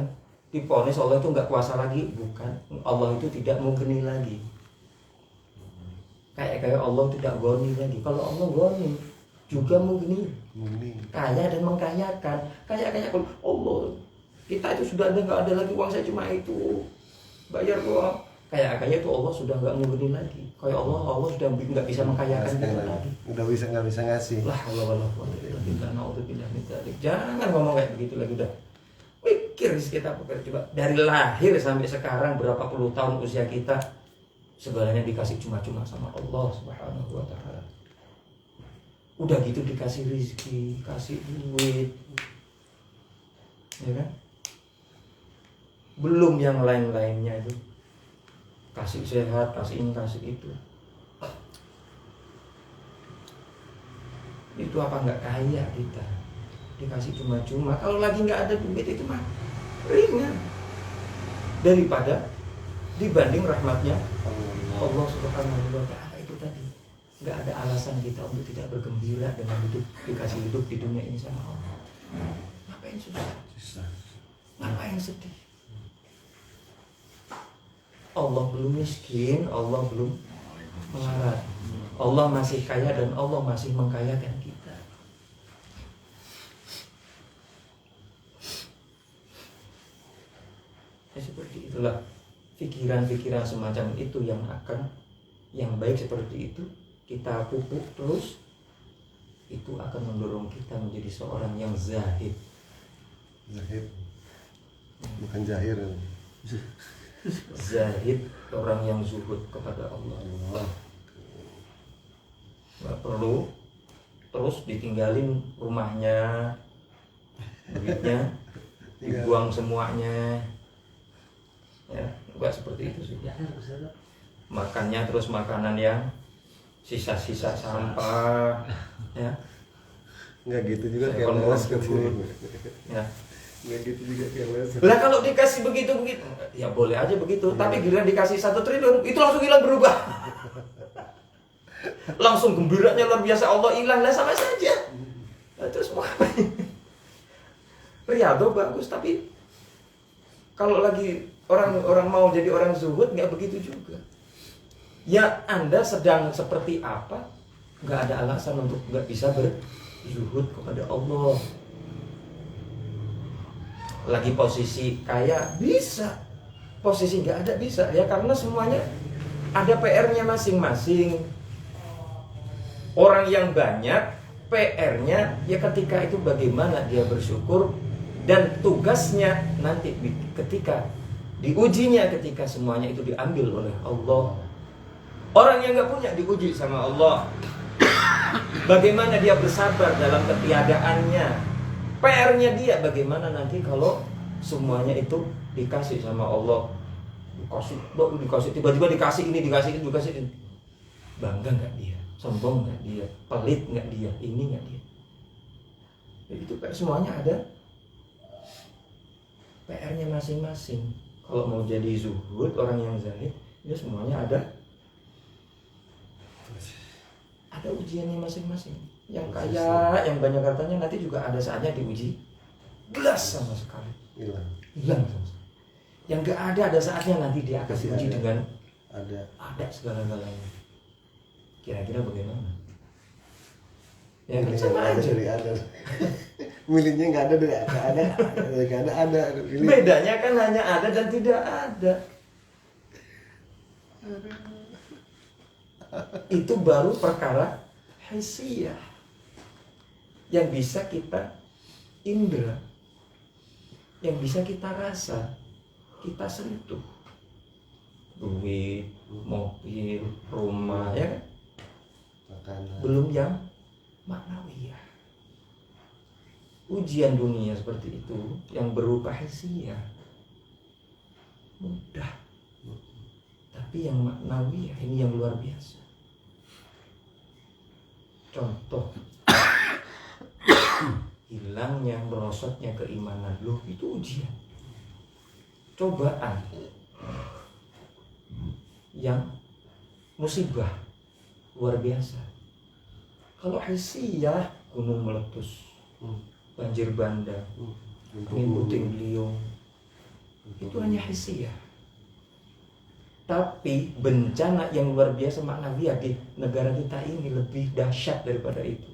diponis, Allah itu nggak kuasa lagi, bukan, Allah itu tidak mungkini lagi. Kayak Allah tidak goni lagi. Kalau Allah goni juga mungkini, kaya dan mengkayakan. Kayak kalau Allah, kita itu sudah nggak ada lagi uang saya cuma itu, bayar doang. Kayak itu Allah sudah nggak mungkini lagi. Kayak Allah sudah nggak bisa mengkayakan kita lagi. Udah nggak bisa ngasih. Lah Allah jangan ngomong kayak begitu lagi udah. Pikir kita coba dari lahir sampai sekarang berapa puluh tahun usia kita, segalanya dikasih cuma-cuma sama Allah Subhanahu wa Ta'ala. Udah gitu dikasih rezeki, kasih duit, ya kan? Belum yang lain-lainnya itu, kasih sehat, kasih ini, kasih itu. Itu apa nggak kaya kita? Dikasih cuma-cuma. Kalau lagi nggak ada duit itu mah ringan daripada dibanding rahmatnya Allah Subhanahu wa Ta'ala. Itu tadi nggak ada alasan kita untuk tidak bergembira dengan dikasih hidup di dunia ini sama Allah. Ngapain susah? Ngapain sedih? Allah belum miskin, Allah belum melarat. Allah masih kaya dan Allah masih mengkayakan kita. Ya, seperti itulah pikiran-pikiran semacam itu yang baik seperti itu kita pupuk terus, itu akan mendorong kita menjadi seorang yang zahid. Bukan jahir. Zahid, orang yang zuhud kepada Allah. Nggak perlu terus ditinggalin rumahnya, duitnya dibuang semuanya, ya enggak seperti itu sih. Makannya terus makanan yang sisa-sisa sampah, ya Nggak gitu juga Saya kalau careless mau kebun, ya. Nggak gitu juga careless. Lah kalau dikasih begitu ya boleh aja begitu, tapi giliran dikasih 1 triliun itu langsung hilang berubah. Langsung gembiranya luar biasa, Allah hilang, lah sama saja. Nah, terus mau apa? Riyadhah bagus, tapi kalau lagi orang mau jadi orang zuhud nggak begitu juga. Ya Anda sedang seperti apa, nggak ada alasan untuk nggak bisa berzuhud kepada Allah. Lagi posisi kaya bisa, posisi nggak ada bisa, ya karena semuanya ada PR-nya masing-masing. Orang yang banyak PR-nya ya ketika itu bagaimana dia bersyukur, dan tugasnya nanti ketika diujinya, ketika semuanya itu diambil oleh Allah. Orang yang nggak punya diuji sama Allah, bagaimana dia bersabar dalam ketiadaannya. PR-nya dia bagaimana nanti kalau semuanya itu dikasih sama Allah, dikasih tiba-tiba dikasih ini, dikasih itu, dikasih ini. Bangga nggak dia? Sombong nggak dia? Pelit nggak dia? Ini nggak dia? Jadi itu semuanya ada PR-nya masing-masing. Kalau mau jadi zuhud, orang yang zahid, ya semuanya ada ujiannya masing-masing. Yang kaya, yang banyak hartanya nanti juga ada saatnya diuji gelas sama sekali. Hilang sama sekali. Yang nggak ada saatnya nanti dia akan diuji dengan ada segala-galanya. Kira-kira bagaimana? Ya kan sama aja. Milihnya nggak ada, ada. Bedanya kan hanya ada dan tidak ada. Itu baru perkara hisiyah yang bisa kita indra, yang bisa kita rasa, kita sentuh. Duit, mobil, rumah, ya kan? Makanan. Belum yang maknawiyah. Ujian dunia seperti itu yang berupa hisiyah mudah, tapi yang maknawiyah ini yang luar biasa. Contoh, hilangnya, merosotnya keimanan. Loh, itu ujian, cobaan, yang musibah luar biasa. Kalau hisiyah, gunung meletus, banjir bandang, angin puting beliung, itu hanya hisiyah. Tapi bencana yang luar biasa maknawiah di negara kita ini lebih dahsyat daripada itu.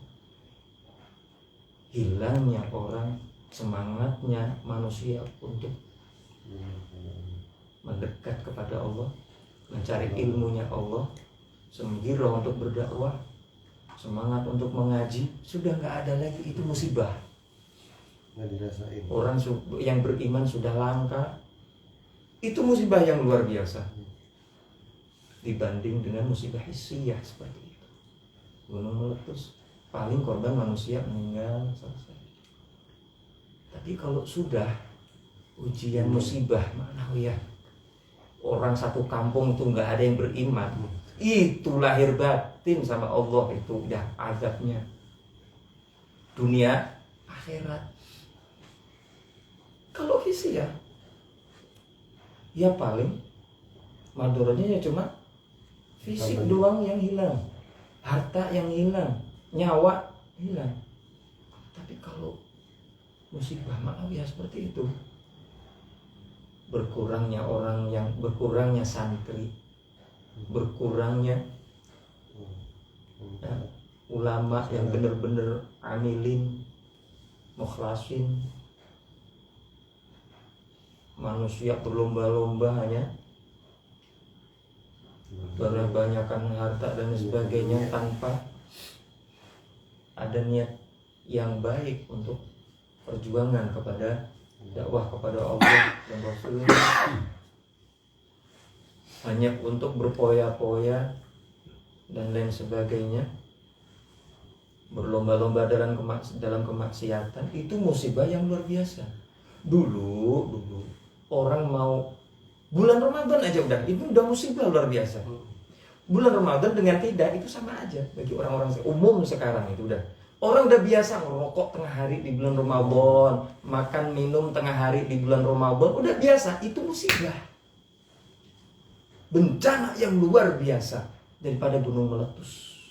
Hilangnya orang, semangatnya manusia untuk mendekat kepada Allah, mencari ilmunya Allah, sembiro untuk berdakwah, semangat untuk mengaji, sudah nggak ada lagi. Itu musibah. Nggak dirasain. Orang yang beriman sudah langka. Itu musibah yang luar biasa dibanding dengan musibah hissiyah seperti itu. Gunung meletus, paling korban manusia meninggal, selesai. Tapi kalau sudah ujian musibah maknawiyah, orang satu kampung itu nggak ada yang beriman, itu lahir batin sama Allah, itu udah azabnya dunia akhirat. Kalau hissiyah, ya paling madorotnya cuma fisik doang yang hilang, harta yang hilang, nyawa hilang. Tapi kalau musibah maknawiyah seperti itu, berkurangnya orang, yang berkurangnya santri, berkurangnya ulama yang benar-benar amilin, mukhlasin, manusia berlomba-lomba hanya berbanyakan harta dan sebagainya tanpa ada niat yang baik untuk perjuangan kepada dakwah kepada Allah dan Rasulnya, hanya untuk berpoya-poya dan lain sebagainya, berlomba-lomba dalam kemaksiatan. Itu musibah yang luar biasa. Dulu orang mau bulan Ramadan aja itu udah musibah luar biasa. Bulan Ramadan dengan tidak itu sama aja bagi orang-orang umum sekarang. Itu udah orang udah biasa ngerokok tengah hari di bulan Ramadan, makan minum tengah hari di bulan Ramadan, udah biasa. Itu musibah, bencana yang luar biasa daripada gunung meletus,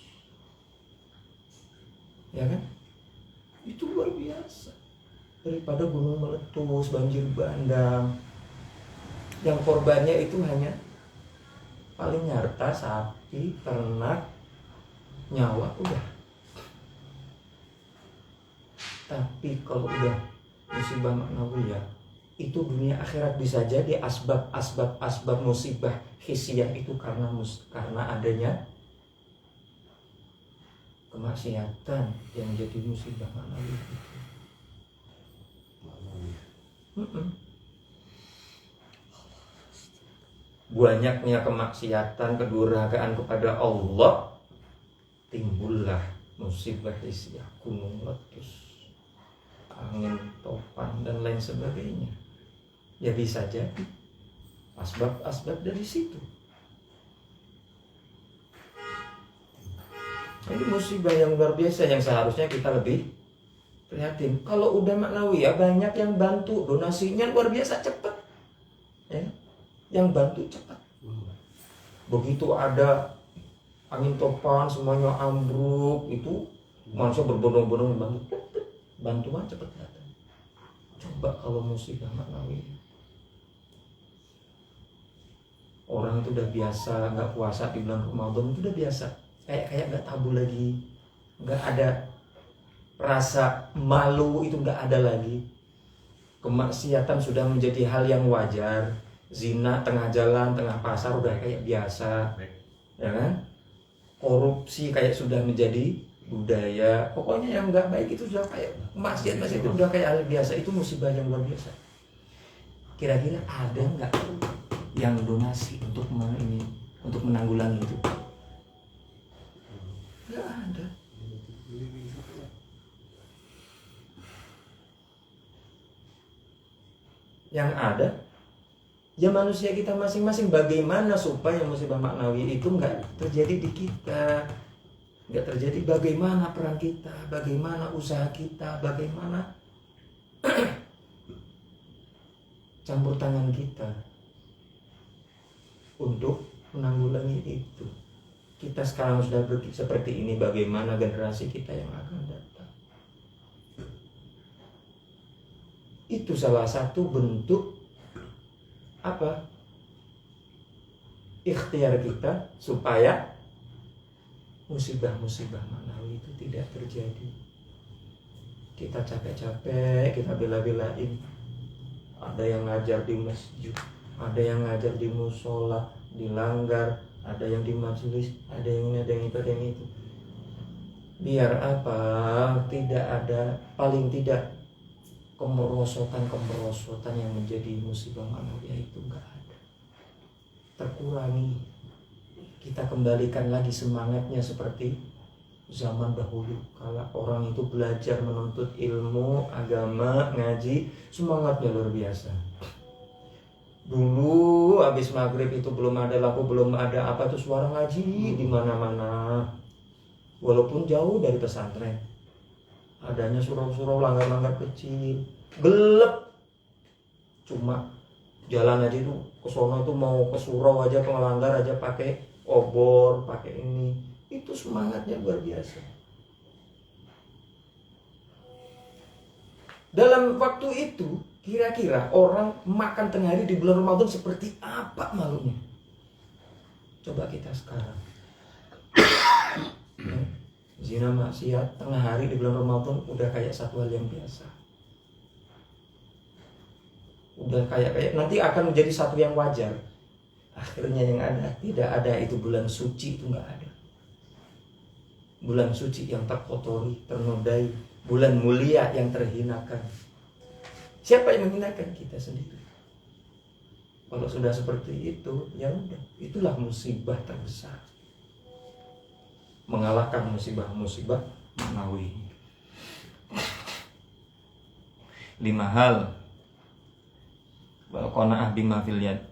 ya kan? Itu luar biasa daripada gunung meletus, banjir bandang, yang korbannya itu hanya paling harta, sapi, ternak, nyawa, udah. Tapi kalau udah musibah maknawiyah, itu dunia akhirat bisa jadi asbab musibah hissiyah itu karena adanya kemaksiatan yang jadi musibah maknawiyah itu. Banyaknya kemaksiatan, kedurhakaan kepada Allah, timbullah musibah hissiyah, gunung meletus, angin topan dan lain sebagainya. Ya bisa jadi asbab dari situ. Ini musibah yang luar biasa yang seharusnya kita lebih prihatin. Kalau udah maknawiyah, banyak yang bantu, donasinya luar biasa cepat, ya? Yang bantu cepat. Begitu ada angin topan, semuanya ambruk, itu manusia berbondong-bondong bantu, bantuan cepat datang. Coba kalau musibah maknawiyah, orang itu udah biasa nggak puasa di bulan Ramadan, itu udah biasa, kayak nggak tabu lagi, nggak ada rasa malu, itu nggak ada lagi. Kemaksiatan sudah menjadi hal yang wajar. Zina tengah jalan, tengah pasar udah kayak biasa, ya kan? Korupsi kayak sudah menjadi budaya. Pokoknya yang nggak baik itu sudah kayak maksiat itu udah kayak hal biasa. Itu musibah yang luar biasa. Kira-kira ada nggak yang donasi untuk menanggulangi itu? Nggak ada. Yang ada ya manusia kita masing-masing, bagaimana supaya musibah maknawi itu nggak terjadi di kita. nggak terjadi, bagaimana peran kita, bagaimana usaha kita, bagaimana campur tangan kita untuk menanggulangi itu. Kita sekarang sudah seperti ini, bagaimana generasi kita yang akan datang? Itu salah satu bentuk apa? Ikhtiar kita supaya musibah-musibah manawi itu tidak terjadi. Kita capek-capek, kita bela-belain. Ada yang ngajar di masjid, ada yang ngajar di musola, di langgar, ada yang di majelis, ada yang ini, ada yang itu, ada yang itu. Biar apa? Tidak ada, paling tidak kemerosotan yang menjadi musibah manawi itu enggak ada. Terkurangi. Kita kembalikan lagi semangatnya seperti zaman dahulu. Kalau orang itu belajar menuntut ilmu, agama, ngaji, semangatnya luar biasa. Dulu habis maghrib itu belum ada lampu, belum ada apa tuh suara ngaji di mana-mana. Walaupun jauh dari pesantren, adanya surau-surau, langgar-langgar kecil, gelap. Cuma jalan aja itu ke sono itu mau ke surau aja, ke langgar aja pakai obor, pakai ini. Itu semangatnya luar biasa. Dalam waktu itu kira-kira orang makan tengah hari di bulan Ramadan seperti apa malunya? Coba kita sekarang. Zina, maksiat tengah hari di bulan Ramadan udah kayak satu hal yang biasa. Udah kayak nanti akan menjadi satu yang wajar. Akhirnya yang ada, tidak ada itu bulan suci, itu nggak ada. Bulan suci yang terkotori, ternodai, bulan mulia yang terhinakan. Siapa yang menghinakan? Kita sendiri. Kalau sudah seperti itu, ya udah, itulah musibah terbesar. Mengalahkan musibah-musibah manawi. 5 hal. Wal qanaah bima fil yad.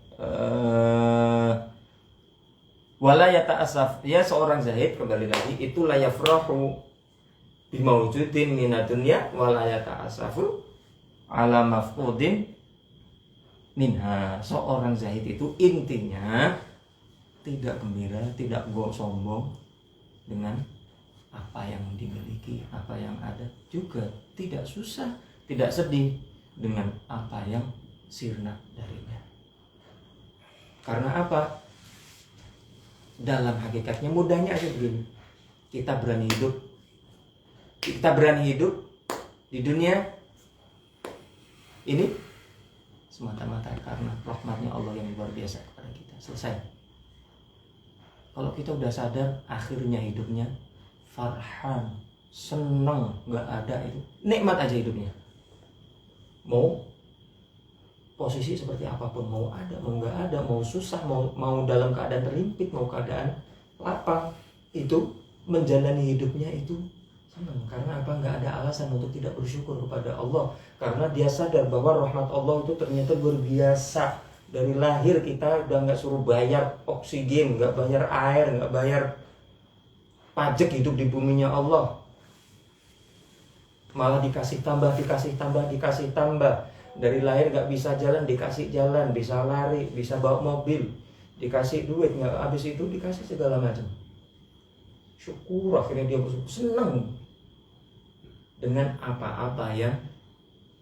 Wala yata'asaf, ya seorang zahid, kembali lagi, itu la yafrahu bimawjudin minad dunya wala yata'asafu ala mafqudin minha. Seorang zahid itu intinya tidak gembira, tidak sombong dengan apa yang dimiliki, apa yang ada, juga tidak susah, tidak sedih dengan apa yang sirna darinya. Karena apa? Dalam hakikatnya mudahnya aja begini. Kita berani hidup di dunia ini semata-mata karena rahmatnya Allah yang luar biasa kepada kita. Selesai. Kalau kita udah sadar, akhirnya hidupnya farhan, senang, nggak ada itu, nikmat aja hidupnya. Mau posisi seperti apapun, mau ada, mau nggak ada, mau susah, mau dalam keadaan terhimpit, mau keadaan lapang, itu menjalani hidupnya itu senang. Karena apa? Nggak ada alasan untuk tidak bersyukur kepada Allah. Karena dia sadar bahwa rahmat Allah itu ternyata luar biasa. Dari lahir kita udah nggak suruh bayar oksigen, nggak bayar air, nggak bayar pajak hidup di buminya Allah. Malah dikasih tambah. Dari lahir nggak bisa jalan, dikasih jalan, bisa lari, bisa bawa mobil, dikasih duit, nggak habis itu dikasih segala macam. Syukur, akhirnya dia bersyukur, senang dengan apa-apa yang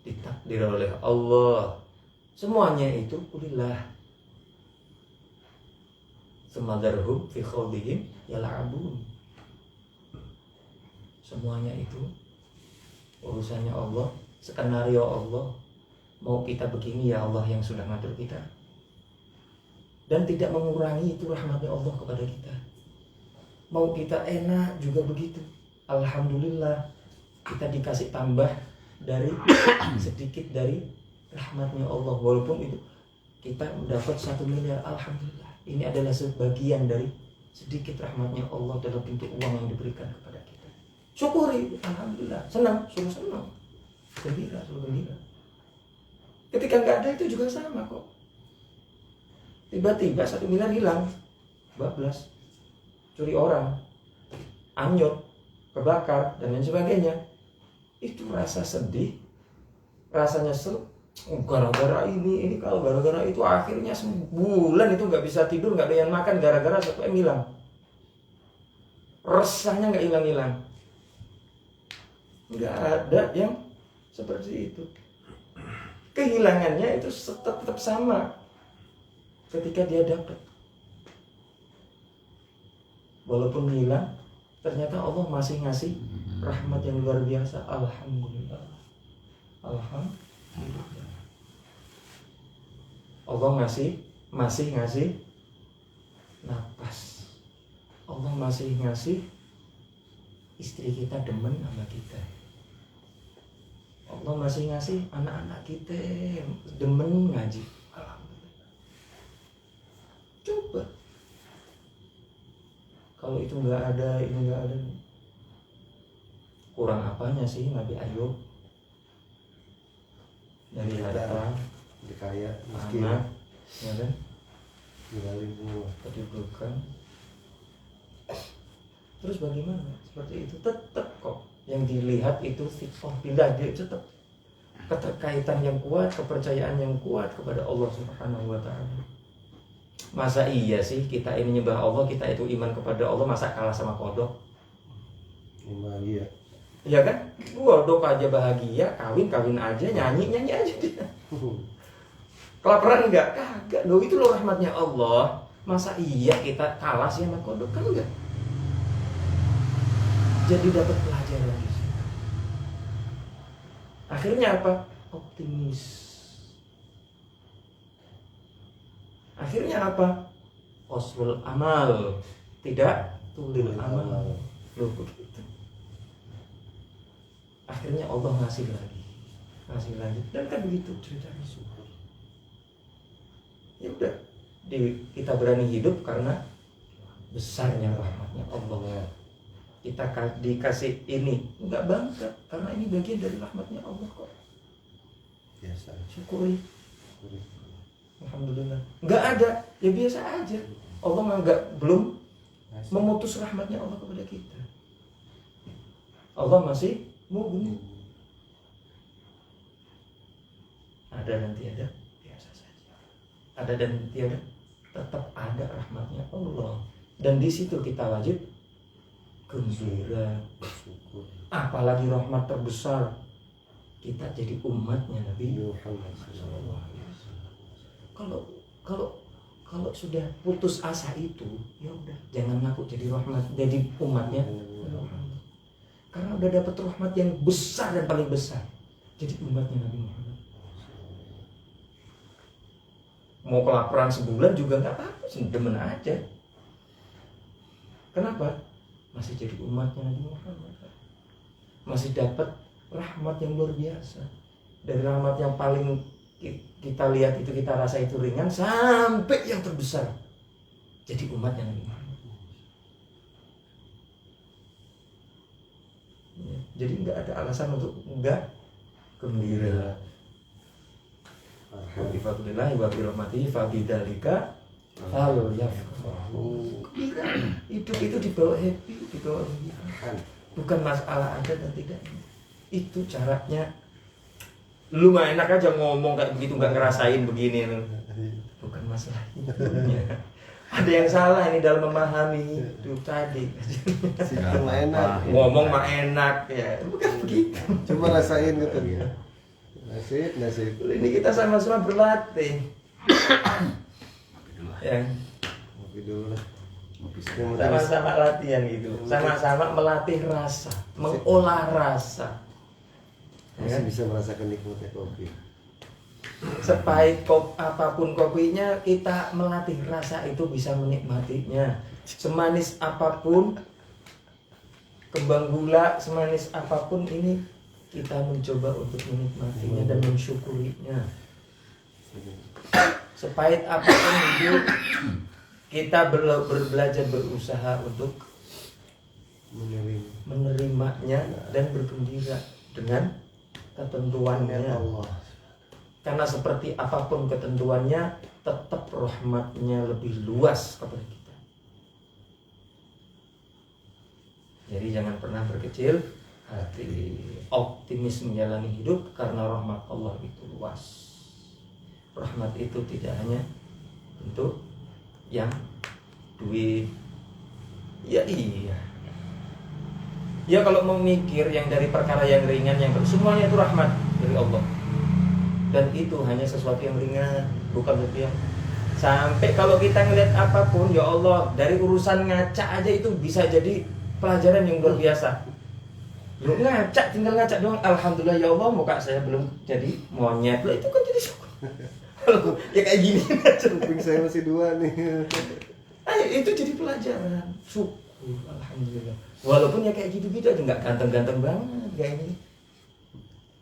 ditakdir oleh Allah. Semuanya itu kulillah. Semadharhum fi khawdihim yal'abun. Semuanya itu urusannya Allah, skenario Allah. Mau kita begini, ya Allah yang sudah ngatur kita. Dan tidak mengurangi itu rahmatnya Allah kepada kita. Mau kita enak juga begitu. Alhamdulillah kita dikasih tambah dari sedikit dari rahmatnya Allah. Walaupun itu kita dapat 1 miliar, alhamdulillah. Ini adalah sebagian dari sedikit rahmatnya Allah dalam bentuk uang yang diberikan kepada kita. Syukuri, alhamdulillah. Senang, suruh senang. Gembira, suruh gembira. Ketika nggak ada itu juga sama kok. Tiba-tiba 1 miliar hilang, bablas, curi orang. anyut, kebakar dan lain sebagainya. Itu rasa sedih, rasa nyesel, gara-gara ini kalau gara-gara itu akhirnya sebulan itu nggak bisa tidur, nggak doyan makan gara-gara satu M hilang. Resahnya nggak hilang-hilang. Nggak ada yang seperti itu. Kehilangannya itu tetap sama ketika dia dapat. Walaupun hilang, ternyata Allah masih ngasih rahmat yang luar biasa. Alhamdulillah. Alhamdulillah. Allah masih ngasih napas. Allah masih ngasih istri kita demen sama kita. Allah masih ngasih anak-anak kita demen ngaji. Alhamdulillah. Coba kalau itu nggak ada, ini nggak ada, kurang apanya sih Nabi Ayub? Dari harta, kaya, miskin, anak, ya kan? ninggalin semua. Kedudukan. Terus bagaimana? Seperti itu tetap kok yang dilihat itu fitrah billah, dia tetap keterkaitan yang kuat, kepercayaan yang kuat kepada Allah Subhanahu wa taala. Masa iya sih kita ini nyembah Allah, kita itu iman kepada Allah, masa kalah sama kodok? Bahagia. Iya kan? Kodok aja bahagia, kawin aja, nyanyi aja dia. Kelaparan enggak? Kagak. Loh itu loh rahmatnya Allah. Masa iya kita kalah sih sama kodok? Kan enggak. Jadi dapat pelajaran di situ. Akhirnya apa? Optimis. Akhirnya apa? Qasrul amal, tidak tulil amal. Loh begitu. Akhirnya Allah ngasih lagi, dan kan begitu ceritanya. Ya udah, kita berani hidup karena besarnya rahmatnya Allah. Kita dikasih ini, enggak bangga karena ini bagian dari rahmatnya Allah kok. Biasa. Syukuri. Alhamdulillah. Enggak ada, ya biasa aja. Allah belum memutus rahmatnya Allah kepada kita. Allah masih mugni. Ada dan tiada, biasa saja. Ada dan tiada, tetap ada rahmatnya Allah. Dan di situ kita wajib gembira, bersyukur. Apalagi rahmat terbesar, kita jadi umatnya Nabi Muhammad SAW. Kalau sudah putus asa itu, ya udah jangan ngaku jadi rahmat, jadi umatnya Muhammad. Karena udah dapat rahmat yang besar dan paling besar, jadi umatnya Nabi Muhammad. Mau kelaparan sebulan juga nggak apa-apa, demen aja. Kenapa? Masih jadi umatnya Nabi Muhammad. Masih dapat rahmat yang luar biasa. Dari rahmat yang paling kita lihat itu, kita rasa itu ringan, sampai yang terbesar, jadi umatnya Nabi Muhammad. Ya, jadi nggak ada alasan untuk enggak gembira. Wa bi fadlillahi wa bi rahmatihi fa bidzalika falyafrahu. Hidup itu dibawa happy, dibawa gembira. Bukan masalah ada dan tidak. Itu caranya. Lu mah enak aja ngomong kayak begitu, nggak ngerasain begini. Bukan masalah hidupnya. Ada yang salah ini dalam memahami hidup tadi. Ngomong mah enak ya, bukan begitu. Coba rasain gitu ya. Nasib. Ini kita sama-sama berlatih. Ya. Ngopi dulu lah. Sama-sama latihan gitu. Sama-sama melatih rasa, mengolah rasa. Masih bisa merasakan nikmatnya kopi. Sepahit apapun kopinya, kita melatih rasa itu bisa menikmatinya. Semanis apapun kembang gula, semanis apapun ini, kita mencoba untuk menikmatinya dan mensyukurinya. Sepahit apapun hidup, kita belajar berusaha untuk menerimanya dan bergembira dengan ketentuannya Allah. Karena seperti apapun ketentuannya, tetap rahmatnya lebih luas kepada kita. Jadi jangan pernah berkecil hati. Optimis menjalani hidup karena rahmat Allah itu luas. Rahmat itu tidak hanya untuk yang duit. Ya iya. Ya kalau mau mikir yang dari perkara yang ringan yang semuanya itu rahmat dari Allah. Dan itu hanya sesuatu yang ringan, bukan sesuatu yang sampai kalau kita ngelihat apapun, ya Allah, dari urusan ngaca aja itu bisa jadi pelajaran yang luar biasa. Lu ngaca, tinggal ngaca doang, alhamdulillah ya Allah, muka saya belum jadi monyet. Lah itu kan jadi syukur. Ya kayak gini aja. Kuping saya masih 2 nih. Itu jadi pelajaran. Syukur, alhamdulillah. Walaupun ya kayak gitu-gitu aja, nggak ganteng-ganteng banget kayaknya.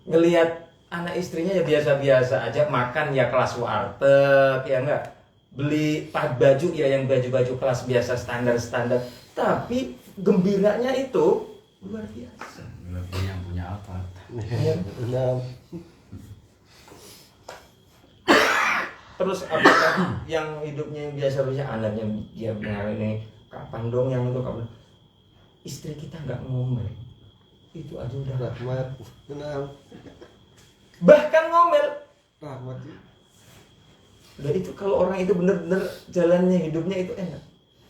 Ngelihat anak istrinya ya biasa-biasa aja, makan ya kelas warteg, ya enggak. Beli baju ya yang baju-baju kelas biasa standar-standar. Tapi gembiranya itu luar biasa. Lebih yang punya apa? Nah, Terus apakah yang hidupnya yang biasa-biasa, anaknya dia bilang ini kapan dong yang itu kapan? Istri kita nggak ngomel, itu aja udah rahmat. Tenang. bahkan ngomel. Rahmat sih. Udah itu kalau orang itu bener-bener jalannya hidupnya itu enak.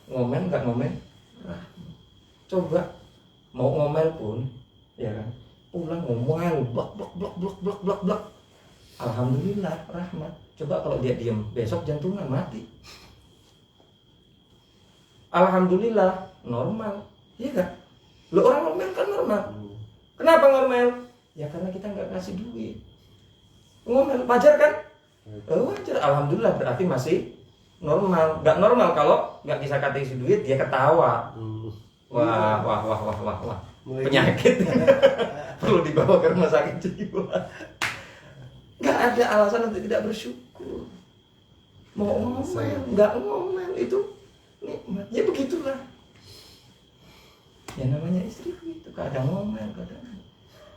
Ngomel nggak ngomel, rahmat. Coba mau ngomel pun, ya kan, pulang ngomel, blok. Alhamdulillah rahmat. Coba kalau dia diam, besok jantungan mati. Alhamdulillah normal, ya kan? Lo orang ngomel kan normal. Kenapa ngomel? Ya karena kita nggak kasih duit. Ngomel wajar kan? Wajar. Alhamdulillah berarti masih normal. Nggak normal kalau nggak bisa kasih duit dia ketawa. Wah. Penyakit. Perlu dibawa ke rumah sakit jiwa. Nggak ada alasan untuk tidak bersyukur. Mau ngomel, nggak ngomel itu nikmat. Ya begitulah. Ya namanya istri itu kadang ngomel, kadang.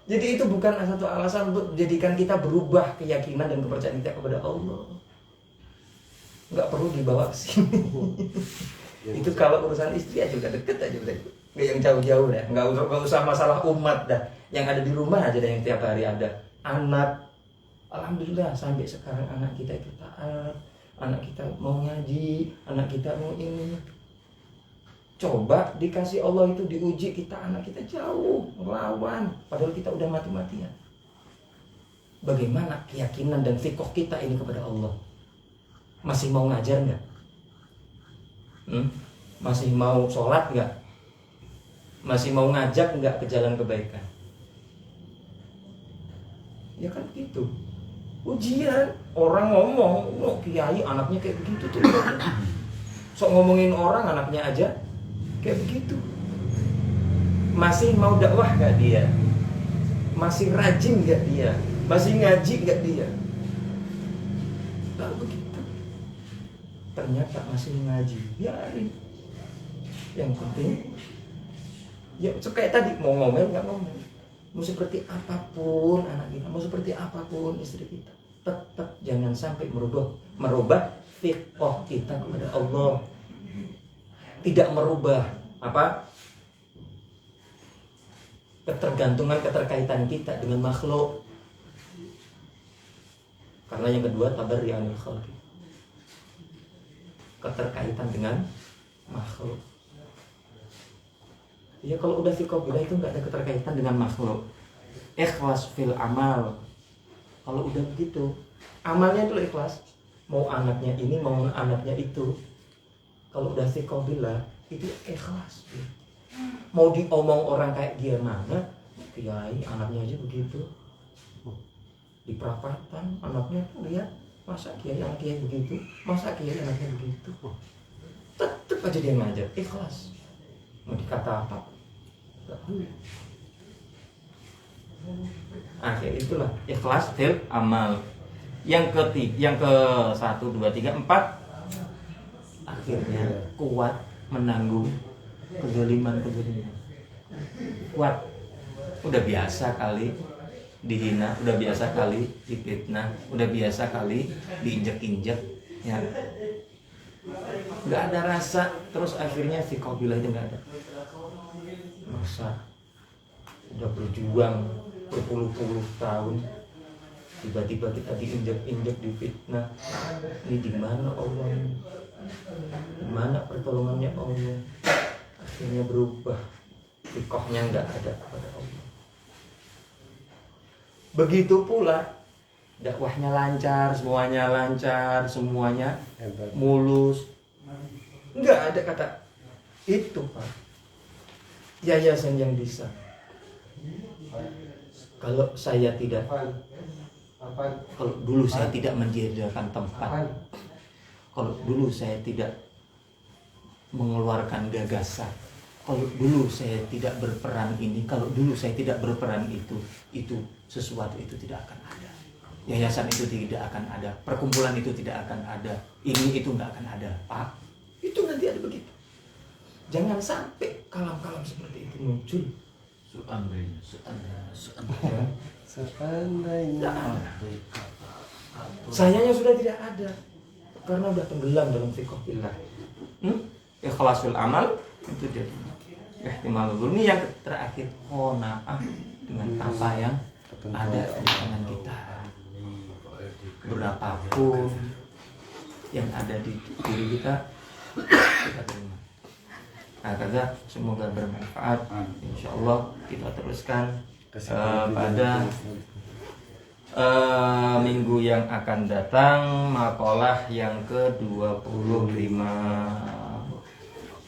Jadi itu bukan satu alasan untuk menjadikan kita berubah keyakinan dan kepercayaan kita kepada Allah. Nggak perlu dibawa ke sini. Itu kalau urusan istri aja udah deket aja udah. Nggak yang jauh-jauh dah. Nggak usah masalah umat dah. Yang ada di rumah aja dah yang tiap hari ada. Anak. Alhamdulillah sampai sekarang anak kita itu taat, anak kita mau ngaji, anak kita mau ini. Coba dikasih Allah itu diuji kita, anak kita jauh melawan, padahal kita udah mati-matian. Bagaimana keyakinan dan fiqh kita ini kepada Allah? Masih mau ngajar nggak? Masih mau sholat nggak? Masih mau ngajak nggak ke jalan kebaikan? Ya kan gitu. Ujian, orang ngomong, oh kiai anaknya kayak begitu tuh. Sok ngomongin orang anaknya aja kayak begitu. Masih mau dakwah gak dia? Masih rajin gak dia? Masih ngaji gak dia? Lalu begitu. Ternyata masih ngaji, biarin. Yang penting ya kayak tadi, mau ngomel gak ngomel. Mau seperti apapun anak kita, mau seperti apapun istri kita, tetap jangan sampai merubah fiqh kita kepada Allah. Tidak merubah apa? Keterkaitan kita dengan makhluk. Karena yang kedua tabarri anil khalqi. Keterkaitan dengan makhluk. Ya kalau udah fiqhullah itu nggak ada keterkaitan dengan makhluk. Ikhlas fil amal. Kalau udah begitu, amalnya itu ikhlas. Mau anaknya ini, mau anaknya itu. Kalau udah fiqhullah itu ikhlas. Mau diomong orang kayak gimana, kiai anaknya aja begitu. Di perapatan anaknya tuh lihat, masa kiai anaknya begitu, masa kiai anaknya begitu. Tetep aja dia ngajar, ikhlas. Mau dikata apa? Akhir itulah ikhlas fil amal. Yang ke 1, 2, 3, 4 akhirnya kuat menanggung kezaliman. Kuat. Udah biasa kali dihina, udah biasa kali difitnah, udah biasa kali diinjek-injek, ya. Nggak ada rasa, terus akhirnya fiqhullah itu nggak ada. bangsa udah berjuang berpuluh-puluh tahun, tiba-tiba kita diinjak-injak, difitnah. Ini di mana Allah? Di mana pertolongannya Allah? Akhirnya berubah, fikohnya nggak ada kepada Allah. Begitu pula dakwahnya lancar, semuanya Hebat. mulus. Nggak ada kata itu, Pak. Yayasan yang bisa. Kalau saya tidak, kalau dulu saya tidak menyediakan tempat, kalau dulu saya tidak mengeluarkan gagasan, kalau dulu saya tidak berperan ini, kalau dulu saya tidak berperan itu sesuatu itu tidak akan ada. Yayasan itu tidak akan ada, perkumpulan itu tidak akan ada, ini itu nggak akan ada, Pak. Itu nanti ada begitu. Jangan sampai kalam-kalam seperti itu muncul. Seandainya. Ya. Seandainya. Sayanya sudah tidak ada karena sudah tenggelam dalam fiqh billah. Ikhlasul amal itu dia. Ihtimal ini yang terakhir, qanaah dengan apa yang ada di tangan kita. Berapapun yang ada di diri kita terima. Nah, kata semoga bermanfaat. Insyaallah kita teruskan pada minggu yang akan datang makalah yang ke-25.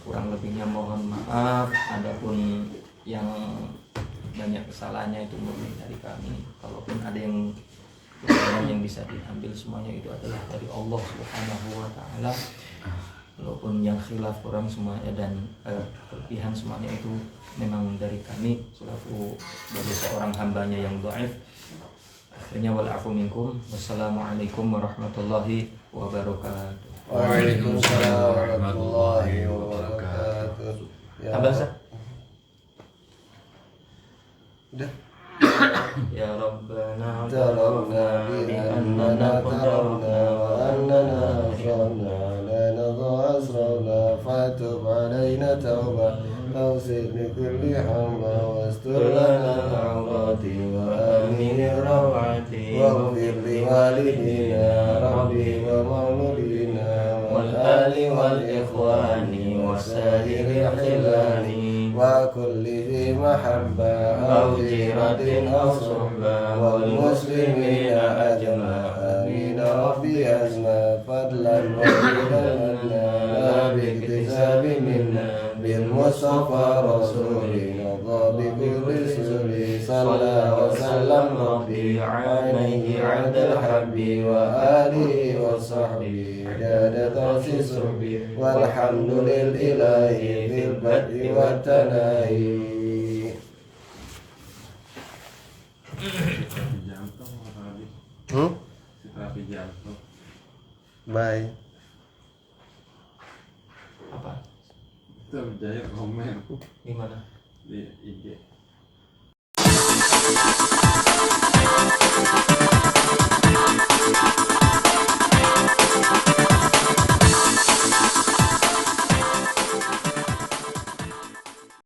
Kurang lebihnya mohon maaf. Adapun yang banyak kesalahannya itu murni dari kami. Kalaupun ada yang bisa diambil, semuanya itu adalah dari Allah Subhanahu wa taala. Walaupun yang khilaf kurang semuanya dan kelebihan semuanya itu memang dari kami selaku sebagai seorang hambanya yang dhaif. Akhirnya wal afu minkum. Wassalamualaikum warahmatullahi wabarakatuh. Waalaikumsalam warahmatullahi wabarakatuh. Ya. Tambah Ustaz? Udah. Ya Rabbana اعترفنا بأننا قدرنا وأننا أسرفنا لا نضع أسرنا فتب علينا توبة أوصل بكل حربة واستر لنا العورات وآمن الروعات واغفر لوالدينا ربي ومولودينا والآل والإخوان وسائر الخلان وكل ذي محبة أو جيرة أو صحبة والمسلمين أجمع آمين ربي أزمى فضلا وجودا منا لا باكتساب منا بالمصطفى رسول نضى بالرسل صلى وسلم ربي عليه عبد الحب وآله وصحبه جاد تأسيس والحمد لله في البدء والتناهي. Bye. Apa? Terjaya komen Di mana? di IG.